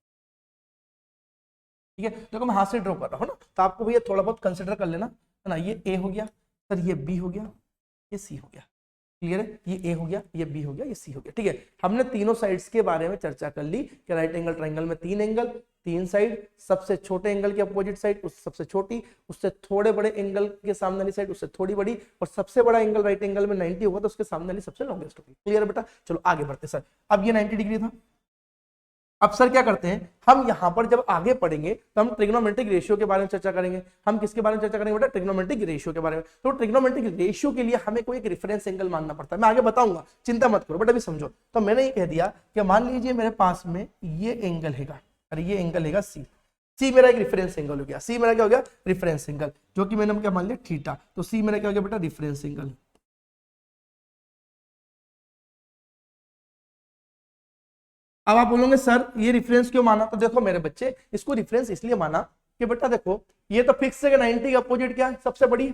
ठीक है। देखो मैं हाथ से ड्रॉ कर रहा हूँ ना, तो आपको भैया थोड़ा बहुत कंसिडर कर लेना, है ना। ये ए हो गया सर, ये बी हो गया, ये सी हो गया, क्लियर है। ये ए हो गया, ये बी हो गया, ये सी हो गया, ठीक है। हमने तीनों साइड्स के बारे में चर्चा कर ली कि राइट एंगल ट्राइंगल में तीन एंगल, तीन साइड, सबसे छोटे एंगल के अपोजिट साइड उससे सबसे छोटी, उससे थोड़े बड़े एंगल के सामने वाली साइड उससे थोड़ी बड़ी, और सबसे बड़ा एंगल राइट एंगल में 90 होगा तो उसके सामने वाली सबसे लॉन्गेस्ट होगी, क्लियर बेटा। चलो आगे बढ़ते सर। अब ये 90 डिग्री था, अब सर क्या करते हैं, हम यहाँ पर जब आगे पढ़ेंगे तो हम ट्रिग्नोमेट्रिक रेशियो के बारे में चर्चा करेंगे। हम किसके बारे में चर्चा करेंगे बेटा, ट्रिग्नोमेट्रिक रेशियो के बारे में। तो ट्रिग्नोमेट्रिक रेशियो के लिए हमें कोई एक रेफरेंस एंगल मानना पड़ता है, मैं आगे बताऊंगा, चिंता मत करो, बट अभी समझो। तो मैंने ये कह दिया कि मान लीजिए मेरे पास में ये एंगल हैगा, अरे ये एंगल हैगा सी, सी मेरा एक रेफरेंस एंगल हो गया, सी मेरा क्या हो गया, रेफरेंस एंगल, जो कि मैंने क्या मान लिया थीटा, तो सी मेरा क्या हो गया बेटा, रेफरेंस एंगल। अब आप बोलोगे सर ये रेफरेंस क्यों माना, तो देखो मेरे बच्चे, इसको रेफरेंस इसलिए माना कि बेटा देखो ये तो फिक्स है कि 90 का अपोजिट क्या है, सबसे बड़ी,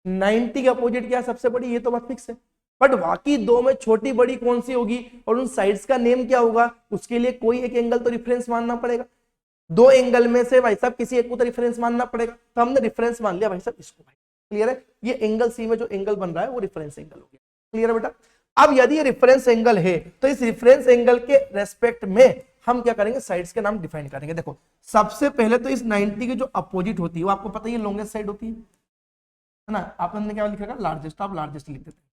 90 का अपोजिट क्या है, सबसे बड़ी, ये तो बात फिक्स है। बट बाकी दो में छोटी बड़ी कौन सी होगी और उन साइड्स का नेम क्या होगा, उसके लिए कोई एक एंगल तो रेफरेंस मानना पड़ेगा। दो एंगल में से भाई साहब किसी एक को तो रेफरेंस मानना पड़ेगा, तो हमने रेफरेंस मान लिया भाई साहब इसको। भाई क्लियर है, ये एंगल सी में जो एंगल बन रहा है वो रेफरेंस एंगल हो गया। क्लियर है बेटा। अब यदि ये रेफरेंस एंगल है तो इस रेफरेंस एंगल के रेस्पेक्ट में हम क्या करेंगे, साइड्स के नाम डिफाइन करेंगे। देखो सबसे पहले तो इस 90 की जो अपोजिट होती है वो आपको पता ही है लॉन्गेस्ट साइड होती है ना, आपने क्या लिखा, लार्जेस्ट, आप लार्जेस्ट लिख देते हैं।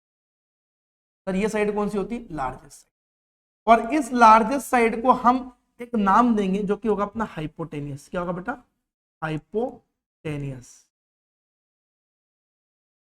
सर ये साइड कौन सी होती है, लार्जेस्ट साइड। और इस लार्जेस्ट साइड को हम एक नाम देंगे जो कि होगा अपना हाइपोटेनियस। क्या होगा बेटा, हाइपोटेनियस,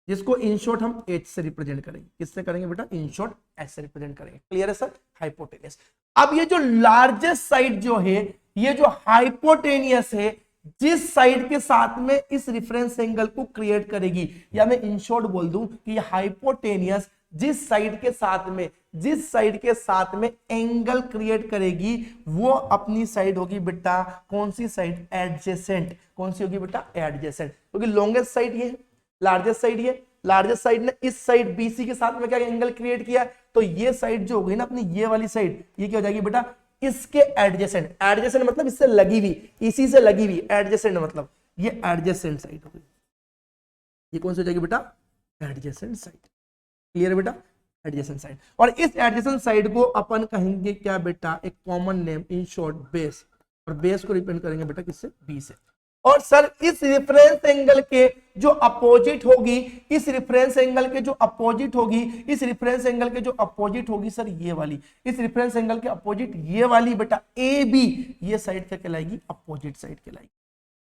जिसको इन शॉर्ट हम एच से रिप्रेजेंट करेंगे। किससे करेंगे बेटा, इन शॉर्ट एच से रिप्रेजेंट करेंगे। क्लियर है सर, हाइपोटेनियस। अब ये जो लार्जेस्ट साइड जो है, ये जो हाइपोटेनियस है, जिस साइड के साथ में इस रेफरेंस एंगल को क्रिएट करेगी, या मैं इन शॉर्ट बोल दूं कि हाइपोटेनियस जिस साइड के साथ में, जिस साइड के साथ में एंगल क्रिएट करेगी वो अपनी साइड होगी बेटा कौन सी साइड, एडजेसेंट। कौन सी होगी बेटा, एडजेसेंट, क्योंकि लॉन्गेस्ट साइड ये है, लार्जेस्ट साइड ये, लार्जेस्ट साइड ने इस साइड बीसी के साथ में क्या एंगल क्रिएट किया, तो ये साइड जो होगी ना अपनी ये वाली साइड, ये क्या हो जाएगी बेटा, इसके एडजेसेंट। एडजेसेंट मतलब इससे लगी हुई, इसी से लगी हुई, एडजेसेंट मतलब ये एडजेसेंट साइड होगी। ये कौन सी हो जाएगी बेटा, एडजेसेंट साइड। क्लियर है बेटा, एडजेसेंट साइड। और इस एडजेसेंट साइड को अपन कहेंगे क्या बेटा, एक common name, in short base. और बेस को रिप्रेजेंट करेंगे बेटा किससे, बी से। और सर इस रेफरेंस एंगल के जो अपोजिट होगी, इस रेफरेंस एंगल के जो अपोजिट होगी, इस रेफरेंस एंगल के जो अपोजिट होगी सर ये वाली, इस रेफरेंस एंगल के अपोजिट ये वाली बेटा ए बी, ये साइड क्या कहलाएगी, अपोजिट साइड कहलाएगी।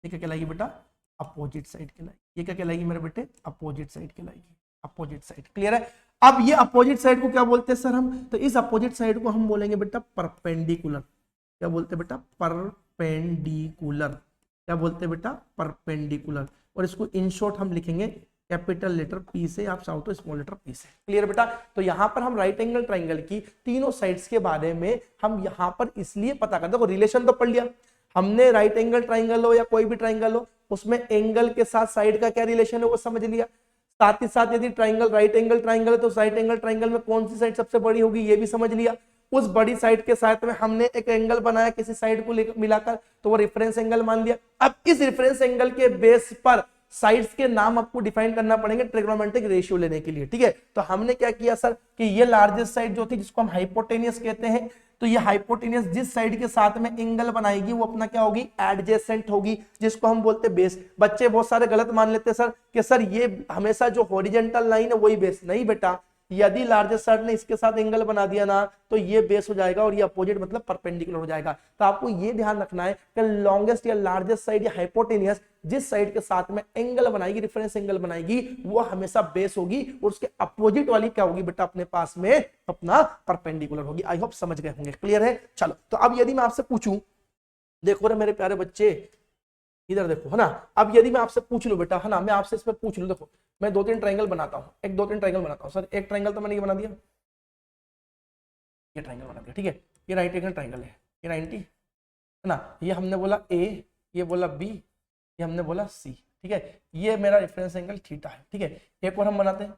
ये क्या कहलाएगी बेटा, अपोजिट साइड कहलाएगी। ये क्या कहलाएगी मेरे बेटे, अपोजिट साइड कहलाएगी, अपोजिट साइड। क्लियर है। अब ये अपोजिट साइड को क्या बोलते हैं सर हम, तो इस अपोजिट साइड को हम बोलेंगे बेटा परपेंडिकुलर। क्या बोलते हैं बेटा, परपेंडिकुलर। क्या बोलते हैं बेटा, परपेंडिकुलर। और इसको इन शॉर्ट हम लिखेंगे कैपिटल लेटर पी से, आप चाहो तो स्मॉल लेटर पी से। क्लियर बेटा। तो यहां पर हम राइट एंगल ट्राइंगल की तीनों साइड्स के बारे में हम यहां पर इसलिए पता करते, देखो रिलेशन तो पढ़ लिया हमने, राइट एंगल ट्राइंगल हो या कोई भी ट्राइंगल हो, उसमें एंगल के साथ साइड का क्या रिलेशन है वो समझ लिया। साथ ही साथ यदि ट्राइंगल राइट एंगल ट्राइंगल है तो राइट एंगल ट्राइंगल में कौन सी साइड सबसे बड़ी होगी ये भी समझ लिया। उस बड़ी साइड के साथ में हमने एक एंगल बनाया किसी साइड को मिलाकर, तो वो रेफरेंस एंगल मान लिया। अब इस रेफरेंस एंगल के बेस पर साइड्स के नाम आपको डिफाइन करना पड़ेंगे ट्रिग्नोमेट्रिक रेशियो लेने के लिए। ठीक है, तो हमने क्या किया सर कि ये लार्जेस्ट साइड जो थी जिसको हम हाइपोटेनियस कहते हैं, तो ये हाइपोटेनियस जिस साइड के साथ में एंगल बनाएगी वो अपना क्या होगी, एडजेसेंट होगी, जिसको हम बोलते हैं बेस। बच्चे बहुत सारे गलत मान लेते हैं सर कि सर ये हमेशा जो हॉरिजॉन्टल लाइन है वही बेस। नहीं बेटा, यदि लार्जेस्ट साइड ने इसके साथ एंगल बना दिया ना तो ये बेस हो जाएगा और ये अपोजिट मतलब परपेंडिकुलर हो जाएगा। तो आपको ये ध्यान रखना है कि लॉन्गेस्ट या लार्जेस्ट साइड या हाइपोटेनियस जिस साइड के साथ में एंगल बनाएगी, रेफरेंस एंगल बनाएगी, वो हमेशा बेस होगी और उसके अपोजिट वाली क्या होगी बेटा अपने पास में अपना परपेंडिकुलर होगी। आई होप समझ गए होंगे। क्लियर है। चलो, तो अब यदि मैं आपसे पूछूं, देखो रे मेरे प्यारे बच्चे इधर देखो, है ना। अब यदि मैं आपसे पूछ लूं बेटा, है ना, मैं आपसे इसमें पूछ लूं, देखो मैं दो तीन ट्रायंगल बनाता हूं, एक दो तीन ट्रायंगल बनाता हूं सर। एक ट्रायंगल तो मैंने ये बना दिया, ये ट्रायंगल बना दिया, ठीक है, ये राइट एंगल ट्रायंगल है, ये 90 है ना, ये हमने बोला ए, ये बोला बी, ये हमने बोला सी, ठीक है, ये मेरा रेफरेंस एंगल थीटा है। ठीक है, एक और हम बनाते हैं,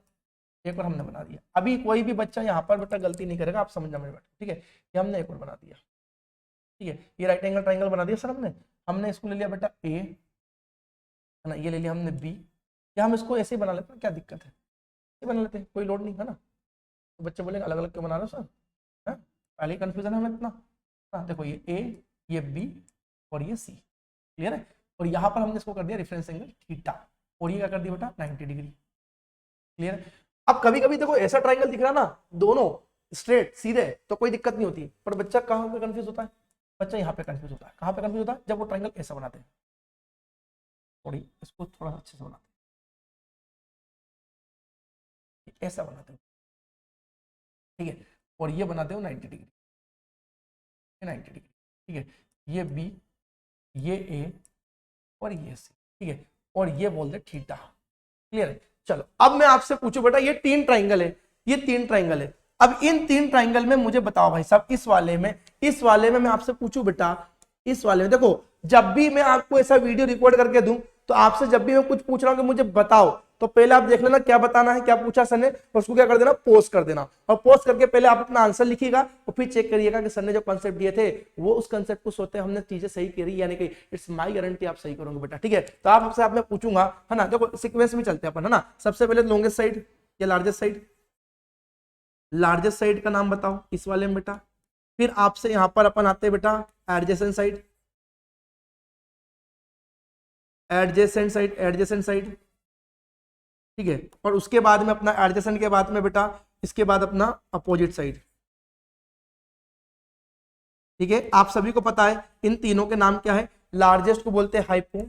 एक और हमने बना दिया। अभी कोई भी बच्चा यहाँ पर बेटा गलती नहीं करेगा, आप समझना मेरे बेटा। ठीक है, ये हमने एक और बना दिया। ठीक है, ये राइट एंगल ट्रायंगल बना दिया सर हमने इसको ले लिया बेटा ए, है ना, ये ले लिया हमने बी। क्या हम इसको ऐसे ही बना लेते हैं, क्या दिक्कत है, ये बना लेते हैं, कोई लोड नहीं है ना। तो बच्चे बोलेंगे अलग अलग क्यों बना रहे हो सर, है पहले ही कंफ्यूजन है हमें इतना। हाँ देखो, ये ए, ये बी और ये सी। क्लियर है। और यहाँ पर हमने इसको कर दिया रेफरेंस एंगल थीटा, और ये क्या कर दिया बेटा 90 डिग्री। क्लियर है। अब कभी कभी देखो ऐसा ट्रायंगल दिख रहा ना, दोनों स्ट्रेट सीधे, तो कोई दिक्कत नहीं होती, पर बच्चा कहाँ पे कंफ्यूज होता है, बच्चा यहाँ पे कंफ्यूज होता है। कहाँ पे कंफ्यूज होता है? जब वो ट्राइंगल ऐसा बनाते हैं, थोड़ी इसको थोड़ा अच्छे से बनाते हैं, ऐसा बनाते हैं, ठीक है, और ये बनाते हो 90 डिग्री, 90 डिग्री, ठीक है, ये बी, ये ए और ये सी, ठीक है, और ये बोल दे थीटा। क्लियर है? चलो अब मैं आपसे पूछूं बेटा, ये 3 ट्राइंगल है, ये 3 ट्राइंगल है, अब इन 3 ट्राइंगल में मुझे बताओ भाई साहब, इस वाले में मैं आपसे पूछूं बेटा, इस वाले में देखो, जब भी मैं आपको ऐसा वीडियो रिकॉर्ड करके दूं तो आपसे जब भी मैं कुछ पूछ रहा हूं कि मुझे बताओ, तो पहले आप देख लेना क्या बताना है, क्या पूछा सर ने, और उसको क्या कर देना, पोस्ट कर देना, और पोस्ट करके पहले आप अपना आंसर लिखिएगा और फिर चेक करिएगा कि सर ने जो कंसेप्ट दिए थे वो उस कंसेप्ट को सोते हमने चीजें सही करी यानी कि इट्स माय गारंटी आप सही करोगे बेटा, ठीक है। तो आपसे आप मैं पूछूंगा, है ना, देखो सीक्वेंस में चलते हैं अपन, है ना, सबसे पहले लॉन्गेस्ट साइड या लार्जेस्ट साइड, लार्जेस्ट साइड का नाम बताओ इस वाले में बेटा, फिर आपसे यहां पर अपन आते हैं बेटा adjacent side, adjacent side, adjacent side, ठीक है, और उसके बाद में अपना एडजेसेंट के बाद में बेटा इसके बाद अपना अपोजिट साइड, ठीक है। आप सभी को पता है इन तीनों के नाम क्या है, लार्जेस्ट को बोलते हैं हाइपो,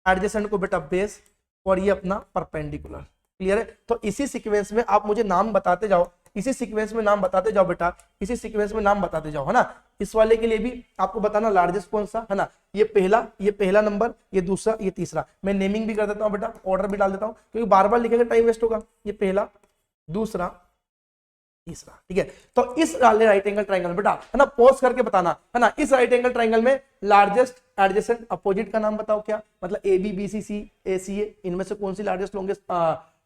एडजेसेंट को बेटा बेस, और ये अपना परपेंडिकुलर। क्लियर है? तो इसी सीक्वेंस में आप मुझे नाम बताते जाओ, इसी सीक्वेंस में नाम बताते जाओ बेटा, इसी सीक्वेंस में नाम बताते जाओ, है ना। इस वाले के लिए भी आपको बताना लार्जेस्ट कौन सा, है ना, ये पहला नंबर, ये दूसरा, ये तीसरा, मैं नेमिंग भी कर देता हूँ बेटा, ऑर्डर भी डाल देता हूँ क्योंकि बार बार लिखेंगे टाइम वेस्ट होगा, ये पहला, दूसरा, तीसरा, ठीक है। तो इस वाले राइट एंगल ट्राइंगल बेटा, है ना, पॉज करके बताना, है ना, इस राइट एंगल ट्राइंगल में लार्जेस्ट एडजेसेंट अपोजिट का नाम बताओ क्या, मतलब ए बी बी सी सी ए सी ए, इनमें से कौन सी लार्जेस्ट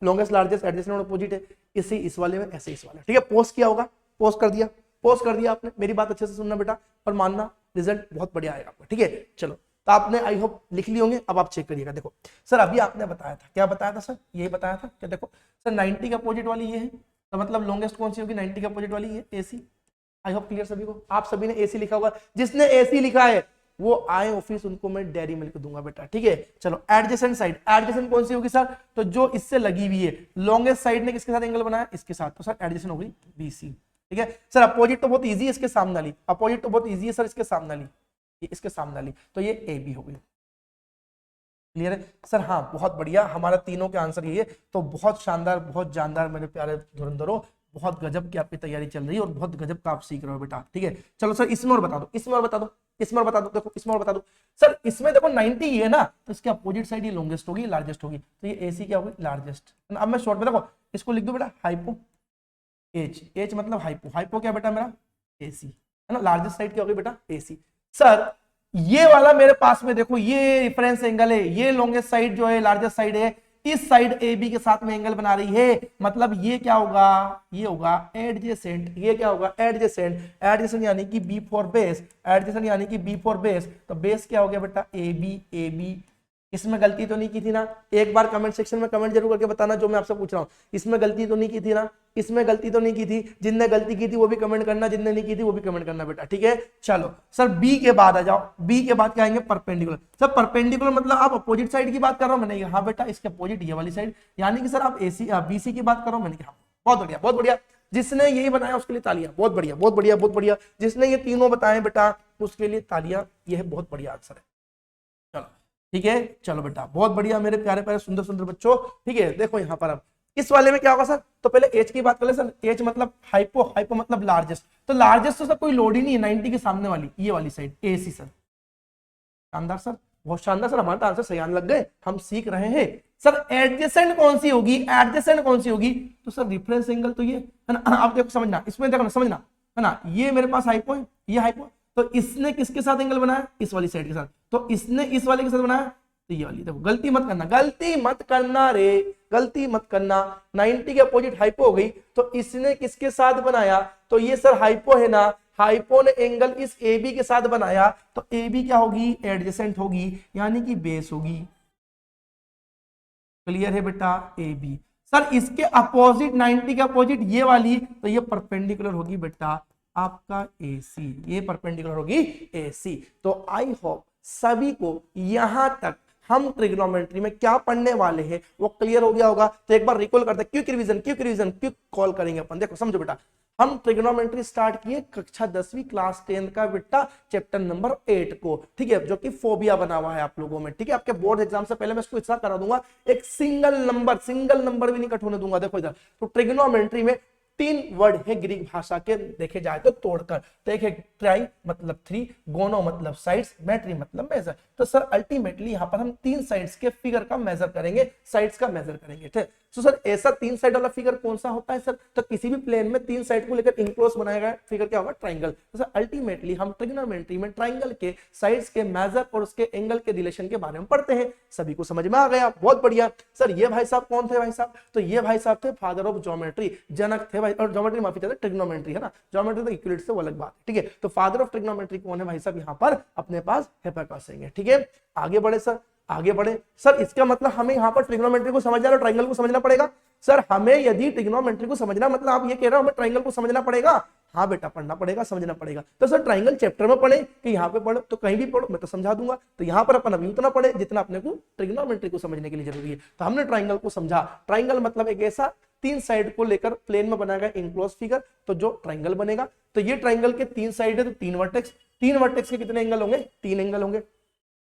लॉन्गेस्ट लार्जेस्ट एडजेसेंट और अपोजिट है, इसी इस वाले में, ऐसे इस वाले, ठीक है। पोस्ट किया होगा, पोस्ट कर दिया, पोस्ट कर दिया आपने, मेरी बात अच्छे से सुनना बेटा और मानना, रिजल्ट बहुत बढ़िया आएगा आपका, ठीक है। चलो तो आपने आई होप लिख लिए होंगे, अब आप चेक करिएगा। देखो सर अभी आपने बताया था, क्या बताया था सर, यही बताया था क्या, देखो सर 90 का अपोजिट वाली ये है, तो मतलब लॉन्गेस्ट कौन सी होगी, 90 का अपोजिट वाली ये एसी। आई होप क्लियर सभी को, आप सभी ने एसी लिखा होगा, जिसने एसी लिखा है वो आए ऑफिस, उनको मैं डेयरी मिल्क दूंगा बेटा, ठीक है। चलो एडजेसेंट साइड, एडजेसेंट कौन सी होगी सर, तो जो इससे लगी हुई है, लॉन्गेस्ट साइड ने किसके साथ एंगल बनाया, इसके साथ, तो सर एडजेसेंट होगी बीसी, ठीक है। सर अपोजिट तो बहुत इजी है, इसके सामने वाली, अपोजिट तो बहुत इजी है सर, इसके सामने वाली, ये इसके सामने वाली, तो ये ए बी होगी। क्लियर है सर? हाँ बहुत बढ़िया, हमारा तीनों के आंसर ये है, तो बहुत शानदार, बहुत जानदार मेरे प्यारे धुरंधरों, बहुत गजब की आपकी तैयारी चल रही है और बहुत गजब का आप सीख रहे हो बेटा, ठीक है। चलो सर इसमें और बता दो, इसमें और बता दो, इसमें और बता दो, देखो इसमें और बता दो सर, इसमें देखो 90 है ना, तो इसके अपोजिट साइड ये लॉन्गेस्ट होगी, लार्जेस्ट होगी, तो ये एसी क्या होगी, लार्जेस्ट। अब मैं शॉर्ट में देखो इसको लिख दो बेटा हाइपो, एच, एच मतलब हाइपो, हाइपो क्या बेटा मेरा एसी, है ना, लार्जेस्ट साइड क्या होगी बेटा एसी। सर ये वाला मेरे पास में देखो, ये रेफरेंस एंगल है, ये लॉन्गेस्ट साइड जो है, लार्जेस्ट साइड है, इस साइड ए बी के साथ में एंगल बना रही है, मतलब ये क्या होगा, ये होगा एडजेसेंट, ये क्या होगा एडजेसेंट, एडजेसेंट यानी कि बी फॉर बेस, एडजेसेंट यानी कि बी फॉर बेस, तो बेस क्या हो गया बेटा ए बी। इसमें गलती तो नहीं की थी ना, एक बार कमेंट सेक्शन में कमेंट जरूर करके बताना जो मैं आपसे पूछ रहा हूँ, इसमें गलती तो नहीं की थी ना, इसमें गलती तो नहीं की थी, जिनने गलती की थी वो भी कमेंट करना, जिनने नहीं की थी वो भी कमेंट करना बेटा, ठीक है। चलो सर बी के बाद आ जाओ, बी के बाद क्या आएंगे परपेंडिकुलर। सर परपेंडिकुलर मतलब आप अपोजिट साइड की बात कर रहा हूं मैंने, हाँ बेटा इसके अपोजिट ये वाली साइड, यानी कि सर आप एसी बीसी की बात कर रहा हूं मैंने, हाँ बहुत बढ़िया, बहुत बढ़िया, जिसने यही बनाया उसके लिए तालियां, बहुत बढ़िया, बहुत बढ़िया, बहुत बढ़िया, जिसने ये तीनों बताए बेटा उसके लिए तालियां, यह बहुत बढ़िया आंसर है। चलो ठीक है, चलो बेटा बहुत बढ़िया मेरे प्यारे प्यारे सुंदर सुंदर बच्चों, ठीक है। देखो यहाँ पर अब इस वाले में क्या होगा सर, तो पहले एच की बात कर ले सर, एच मतलब हाइपो, हाइपो मतलब लार्जेस्ट, तो लार्जेस्ट तो सर कोई लोड ही नहीं है, 90 के सामने वाली ये वाली साइड एसी सर। शानदार सर, बहुत शानदार सर, हमारा आंसर सही आने लग गए, हम सीख रहे हैं। सर एडजेसेंट कौन सी होगी, एडजेसेंट कौन सी होगी, तो सर रिफरेंस एंगल तो ये है ना, आप देखो समझना, इसमें देखो ना समझना, है ना, ये मेरे पास हाइपो है, ये हाइपो, तो इसने किसके साथ एंगल बनाया, इस वाली साइड के साथ, तो इसने इस वाले के साथ बनाया, तो ये वाली, देखो गलती मत करना, गलती मत करना रे, गलती मत करना, 90 के अपोजिट हाइपो हो गई, तो इसने किसके साथ बनाया, तो ये सर हाइपो है ना, हाइपो ने एंगल इस ए बी के साथ बनाया, तो ए बी क्या होगी एडजेसेंट होगी, यानी कि बेस होगी। क्लियर है बेटा ए बी। सर इसके अपोजिट 90 के अपोजिट ये वाली, तो ये परपेंडिकुलर होगी बेटा आपका AC, ये परपेंडिकुलर होगी AC। तो आई होप सभी को यहां तक हम ट्रिग्नोमेट्री में क्या पढ़ने वाले हैं वो क्लियर हो गया होगा। तो एक बार रिकॉल करते हैं, क्विक रिवीजन क्विक कॉल करेंगे अपन। देखो समझो बेटा, हम ट्रिग्नोमेट्री स्टार्ट किए कक्षा 10वीं क्लास 10 का बेटा चैप्टर नंबर 8 को, ठीक है, जो कि फोबिया बना हुआ है आप लोगों में, ठीक है। आपके बोर्ड एग्जाम से पहले मैं इसको इतना करा दूंगा, एक सिंगल नंबर भी नहीं कट होने दूंगा। देखो इधर, तो ट्रिग्नोमेट्री में 3 वर्ड है ग्रीक भाषा के देखे जाए तो तोड़कर। तो एक है ट्राई मतलब 3, गोनो मतलब साइड्स, मेट्री मतलब मेजर। तो सर अल्टीमेटली यहाँ पर हम 3 साइड्स के फिगर का मेजर करेंगे, साइड्स का मेजर करेंगे, ठीक। तो सर ऐसा 3 साइड वाला फिगर कौन सा होता है सर? तो किसी भी प्लेन में 3 साइड को लेकर इनक्लोज बनाया गया फिगर क्या होगा? ट्राइंगल। तो सर अल्टीमेटली हम ट्रिग्नोमेट्री में ट्राइंगल के साइड्स के मेजर और उसके एंगल के रिलेशन के बारे में पढ़ते हैं। सभी को समझ में आ गया? बहुत बढ़िया। सर ये भाई साहब कौन थे भाई साहब? तो ये भाई साहब थे फादर ऑफ ज्योमेट्री, जनक थे भाई, और ज्योमेट्री माफी चाहते, ट्रिग्नोमेट्री है ना, ज्योमेट्री तो इक्विलिट्स से वो अलग बात है, ठीक है। तो फादर ऑफ ट्रिग्नोमेट्री कौन है भाई साहब? यहाँ पर अपने पास हिप्पार्कस है, ठीक है। आगे बढ़े सर, आगे बढ़े सर, इसका मतलब हमें यहाँ पर ट्रिग्नोमेट्री को समझना और ट्राइंगल को समझना पड़ेगा। सर हमें यदि ट्रिग्नोमेट्री को समझना, मतलब आप ये कह रहे हो हमें ट्राइंगल को समझना पड़ेगा? हाँ बेटा पढ़ना पड़ेगा, समझना पड़ेगा। तो सर ट्राइंगल चैप्टर में पढ़े कि यहाँ पे पढ़ो? तो कहीं भी पढ़ो, मैं तो समझा दूंगा। तो यहाँ पर अपन अभी उतना पढ़े जितना अपने को ट्रिग्नोमेट्री को समझने के लिए जरूरी है। तो हमने ट्राइंगल को समझा। ट्राइंगल मतलब एक ऐसा 3 साइड को लेकर प्लेन में बनाया गया इनक्लोज फिगर, तो जो ट्राइंगल बनेगा। तो ये ट्राइंगल के 3 साइड है, तो 3 वर्टेक्स, 3 वर्टेक्स के कितने एंगल होंगे? 3 एंगल होंगे।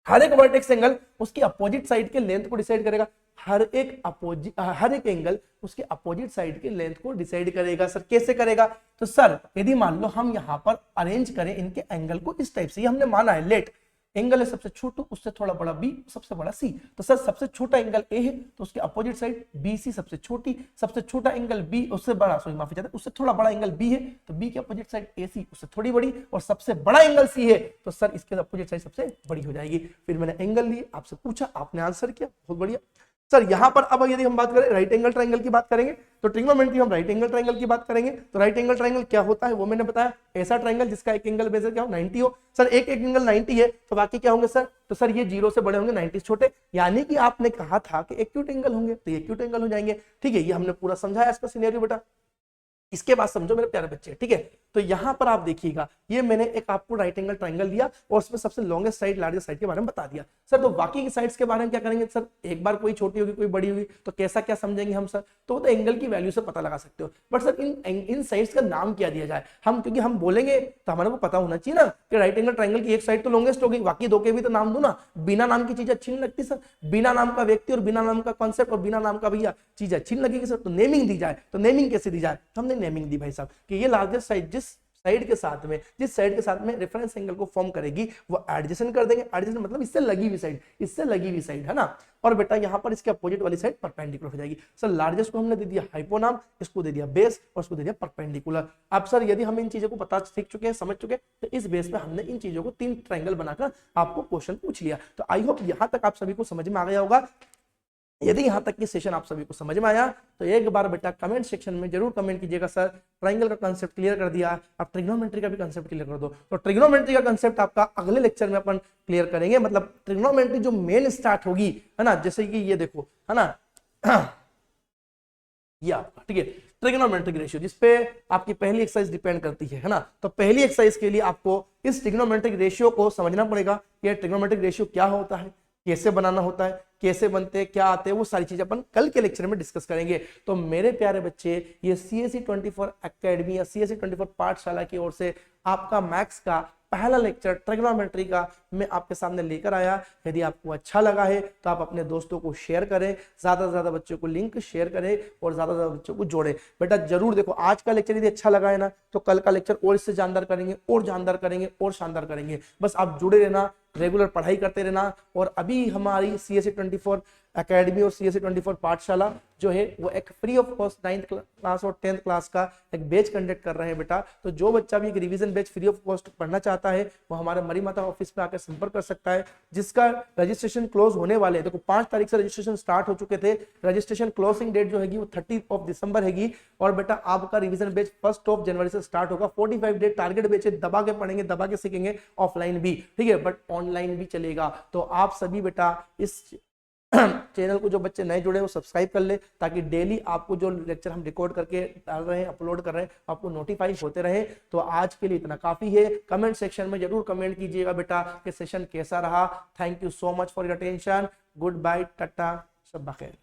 हर एक वर्टेक्स एंगल उसकी अपोजिट साइड के लेंथ को डिसाइड करेगा। हर एक एंगल उसके अपोजिट साइड के लेंथ को डिसाइड करेगा। सर कैसे करेगा? तो सर यदि मान लो हम यहां पर अरेंज करें इनके एंगल को इस टाइप से, ये हमने माना है लेट एंगल है सबसे छोटू, उससे थोड़ा बड़ा बी, सबसे बड़ा सी। तो सर सबसे छोटा एंगल ए है, तो उसके अपोजिट साइड बी सी सबसे छोटी, सबसे छोटा एंगल बी उससे बड़ा, सॉरी माफी चाहते, उससे थोड़ा बड़ा एंगल बी है, तो बी के अपोजिट साइड ए सी उससे थोड़ी बड़ी, और सबसे बड़ा एंगल सी है, तो सर इसके अपोजिट साइड सबसे बड़ी हो जाएगी। फिर मैंने एंगल लिए, आपसे पूछा, आपने आंसर किया, बहुत बढ़िया। सर यहां पर अब यदि हम बात करें राइट एंगल ट्राइंगल की बात करेंगे, तो ट्रिग्नोमेट्री हम राइट एंगल ट्राइंगल की बात करेंगे। तो राइट एंगल ट्राइंगल क्या होता है वो मैंने बताया, ऐसा ट्राइंगल जिसका एक एंगल बेस क्या हो 90 हो। सर एक एंगल 90 है तो बाकी क्या होंगे सर? तो सर ये 0 से बड़े होंगे, 90 छोटे, यानी कि आपने कहा था कि एक्यूट एंगल होंगे, तो एक्यूट एंगल हो जाएंगे, ठीक है। ये हमने पूरा समझाया इसका सिनेरियो बेटा। इसके बाद समझो मेरे प्यारे बच्चे, ठीक है। तो यहां पर आप देखिएगा, ये मैंने एक आपको राइट एंगल ट्राइंगल दिया और उसमें सबसे लॉन्गेस्ट साइड लार्जेस्ट साइड के बारे में बता दिया। सर तो बाकी की साइड्स के बारे में क्या करेंगे? सर एक बार कोई छोटी होगी कोई बड़ी होगी तो कैसा क्या समझेंगे हम सर? तो एंगल की वैल्यू से पता लगा सकते हो। बट सर इन साइड्स का नाम क्या दिया जाए? हम क्योंकि हम बोलेंगे तो हमारे को पता होना चाहिए ना कि राइट एंगल ट्राइंगल की एक साइड तो लॉन्गेस्ट होगी, बाकी 2 के भी तो नाम दो ना। बिना नाम की चीज अच्छी नहीं लगती सर, बिना नाम का व्यक्ति और बिना नाम का कॉन्सेप्ट और बिना नाम का भैया चीज अच्छी नहीं लगेगी सर। तो नेमिंग दी जाए, तो नेमिंग कैसे दी जाए? तो हमने नेमिंग दी भाई साहब कि ये लार्जेस्ट साइड जिस साइड के साथ में रेफरेंस एंगल को फॉर्म करेगी वो एडजेसेंट कर देंगे। एडजेसेंट मतलब इससे लगी हुई साइड है ना। और बेटा यहाँ पर इसके अपोजिट वाली साइड परपेंडिकुलर हो जाएगी। सर लार्जेस्ट को हमने दे दिया हाइपोनाम, इसको दे दिया बेस और इसको दे दिया परपेंडिकुलर। अब सर यदि हम इन चीजों को पता सीख चुके हैं, समझ चुके हैं, तो इस बेस पे हमने इन चीजों को 3 ट्रायंगल बनाकर आपको क्वेश्चन पूछ लिया। तो आई होप यहां तक आप सभी को समझ में आ गया होगा। यदि यहां तक की सेशन आप सभी को समझ में आया तो एक बार बेटा कमेंट सेक्शन में जरूर कमेंट कीजिएगा, सर ट्राइंगल का कांसेप्ट क्लियर कर दिया, आप ट्रिग्नोमेट्री का भी कांसेप्ट क्लियर कर दो। तो ट्रिग्नोमेट्री का कांसेप्ट आपका अगले लेक्चर में अपन क्लियर करेंगे। मतलब ट्रिग्नोमेट्री जो मेन स्टार्ट होगी है ना, जैसे कि ये देखो है ना ये आपका, ठीक है, ट्रिग्नोमेट्रिक रेशियो, जिसपे आपकी पहली एक्सरसाइज डिपेंड करती है ना। तो पहली एक्सरसाइज के लिए आपको इस ट्रिग्नोमेट्रिक रेशियो को समझना पड़ेगा कि ट्रिग्नोमेट्रिक रेशियो क्या होता है, कैसे बनाना होता है, कैसे बनते हैं, क्या आते हैं, वो सारी चीजें अपन कल के लेक्चर में डिस्कस करेंगे। तो मेरे प्यारे बच्चे, ये CSE 24 एकेडमी या CSE 24 पाठशाला की ओर से आपका मैथ्स का पहला लेक्चर ट्रिग्नोमेट्री का मैं आपके सामने लेकर आया। यदि आपको अच्छा लगा है तो आप अपने दोस्तों को शेयर करें, ज्यादा से ज्यादा बच्चों को लिंक शेयर करें और ज्यादा से ज्यादा बच्चों को जोड़ें। बेटा जरूर देखो, आज का लेक्चर यदि अच्छा लगा है ना तो कल का लेक्चर और इससे जानदार करेंगे और जानदार करेंगे और शानदार करेंगे। बस आप जुड़े रहना, रेगुलर पढ़ाई करते रहना। और अभी हमारी CSE 24 एकेडमी और CSE 24 पाठशाला जो है वो एक free of cost 9th class और 10th क्लास का एक बैच कंडक्ट कर रहे हैं बेटा। तो जो बच्चा भी एक revision batch free of cost पढ़ना चाहता है वो हमारे मरी माता ऑफिस पे आकर संपर्क कर सकता है, जिसका रजिस्ट्रेशन क्लोज होने वाले हैं। देखो 5 तारीख से रजिस्ट्रेशन स्टार्ट हो चुके थे, रजिस्ट्रेशन क्लोजिंग डेट जो है वो 30 दिसंबर हैगी। और बेटा आपका रिवीजन बैच 1 जनवरी से स्टार्ट होगा। 45 डे टारगेट बैच है, दबा के पढ़ेंगे, दबा के सीखेंगे, ऑफलाइन भी, ठीक है, बट ऑनलाइन भी चलेगा। तो आप सभी बेटा इस चैनल को जो बच्चे नए जुड़े हैं वो सब्सक्राइब कर ले, ताकि डेली आपको जो लेक्चर हम रिकॉर्ड करके डाल रहे हैं, अपलोड कर रहे हैं, आपको नोटिफाई होते रहे। तो आज के लिए इतना काफी है। कमेंट सेक्शन में जरूर कमेंट कीजिएगा बेटा कि सेशन कैसा रहा। Thank you so much for your attention. Goodbye, tata, सब बखैर।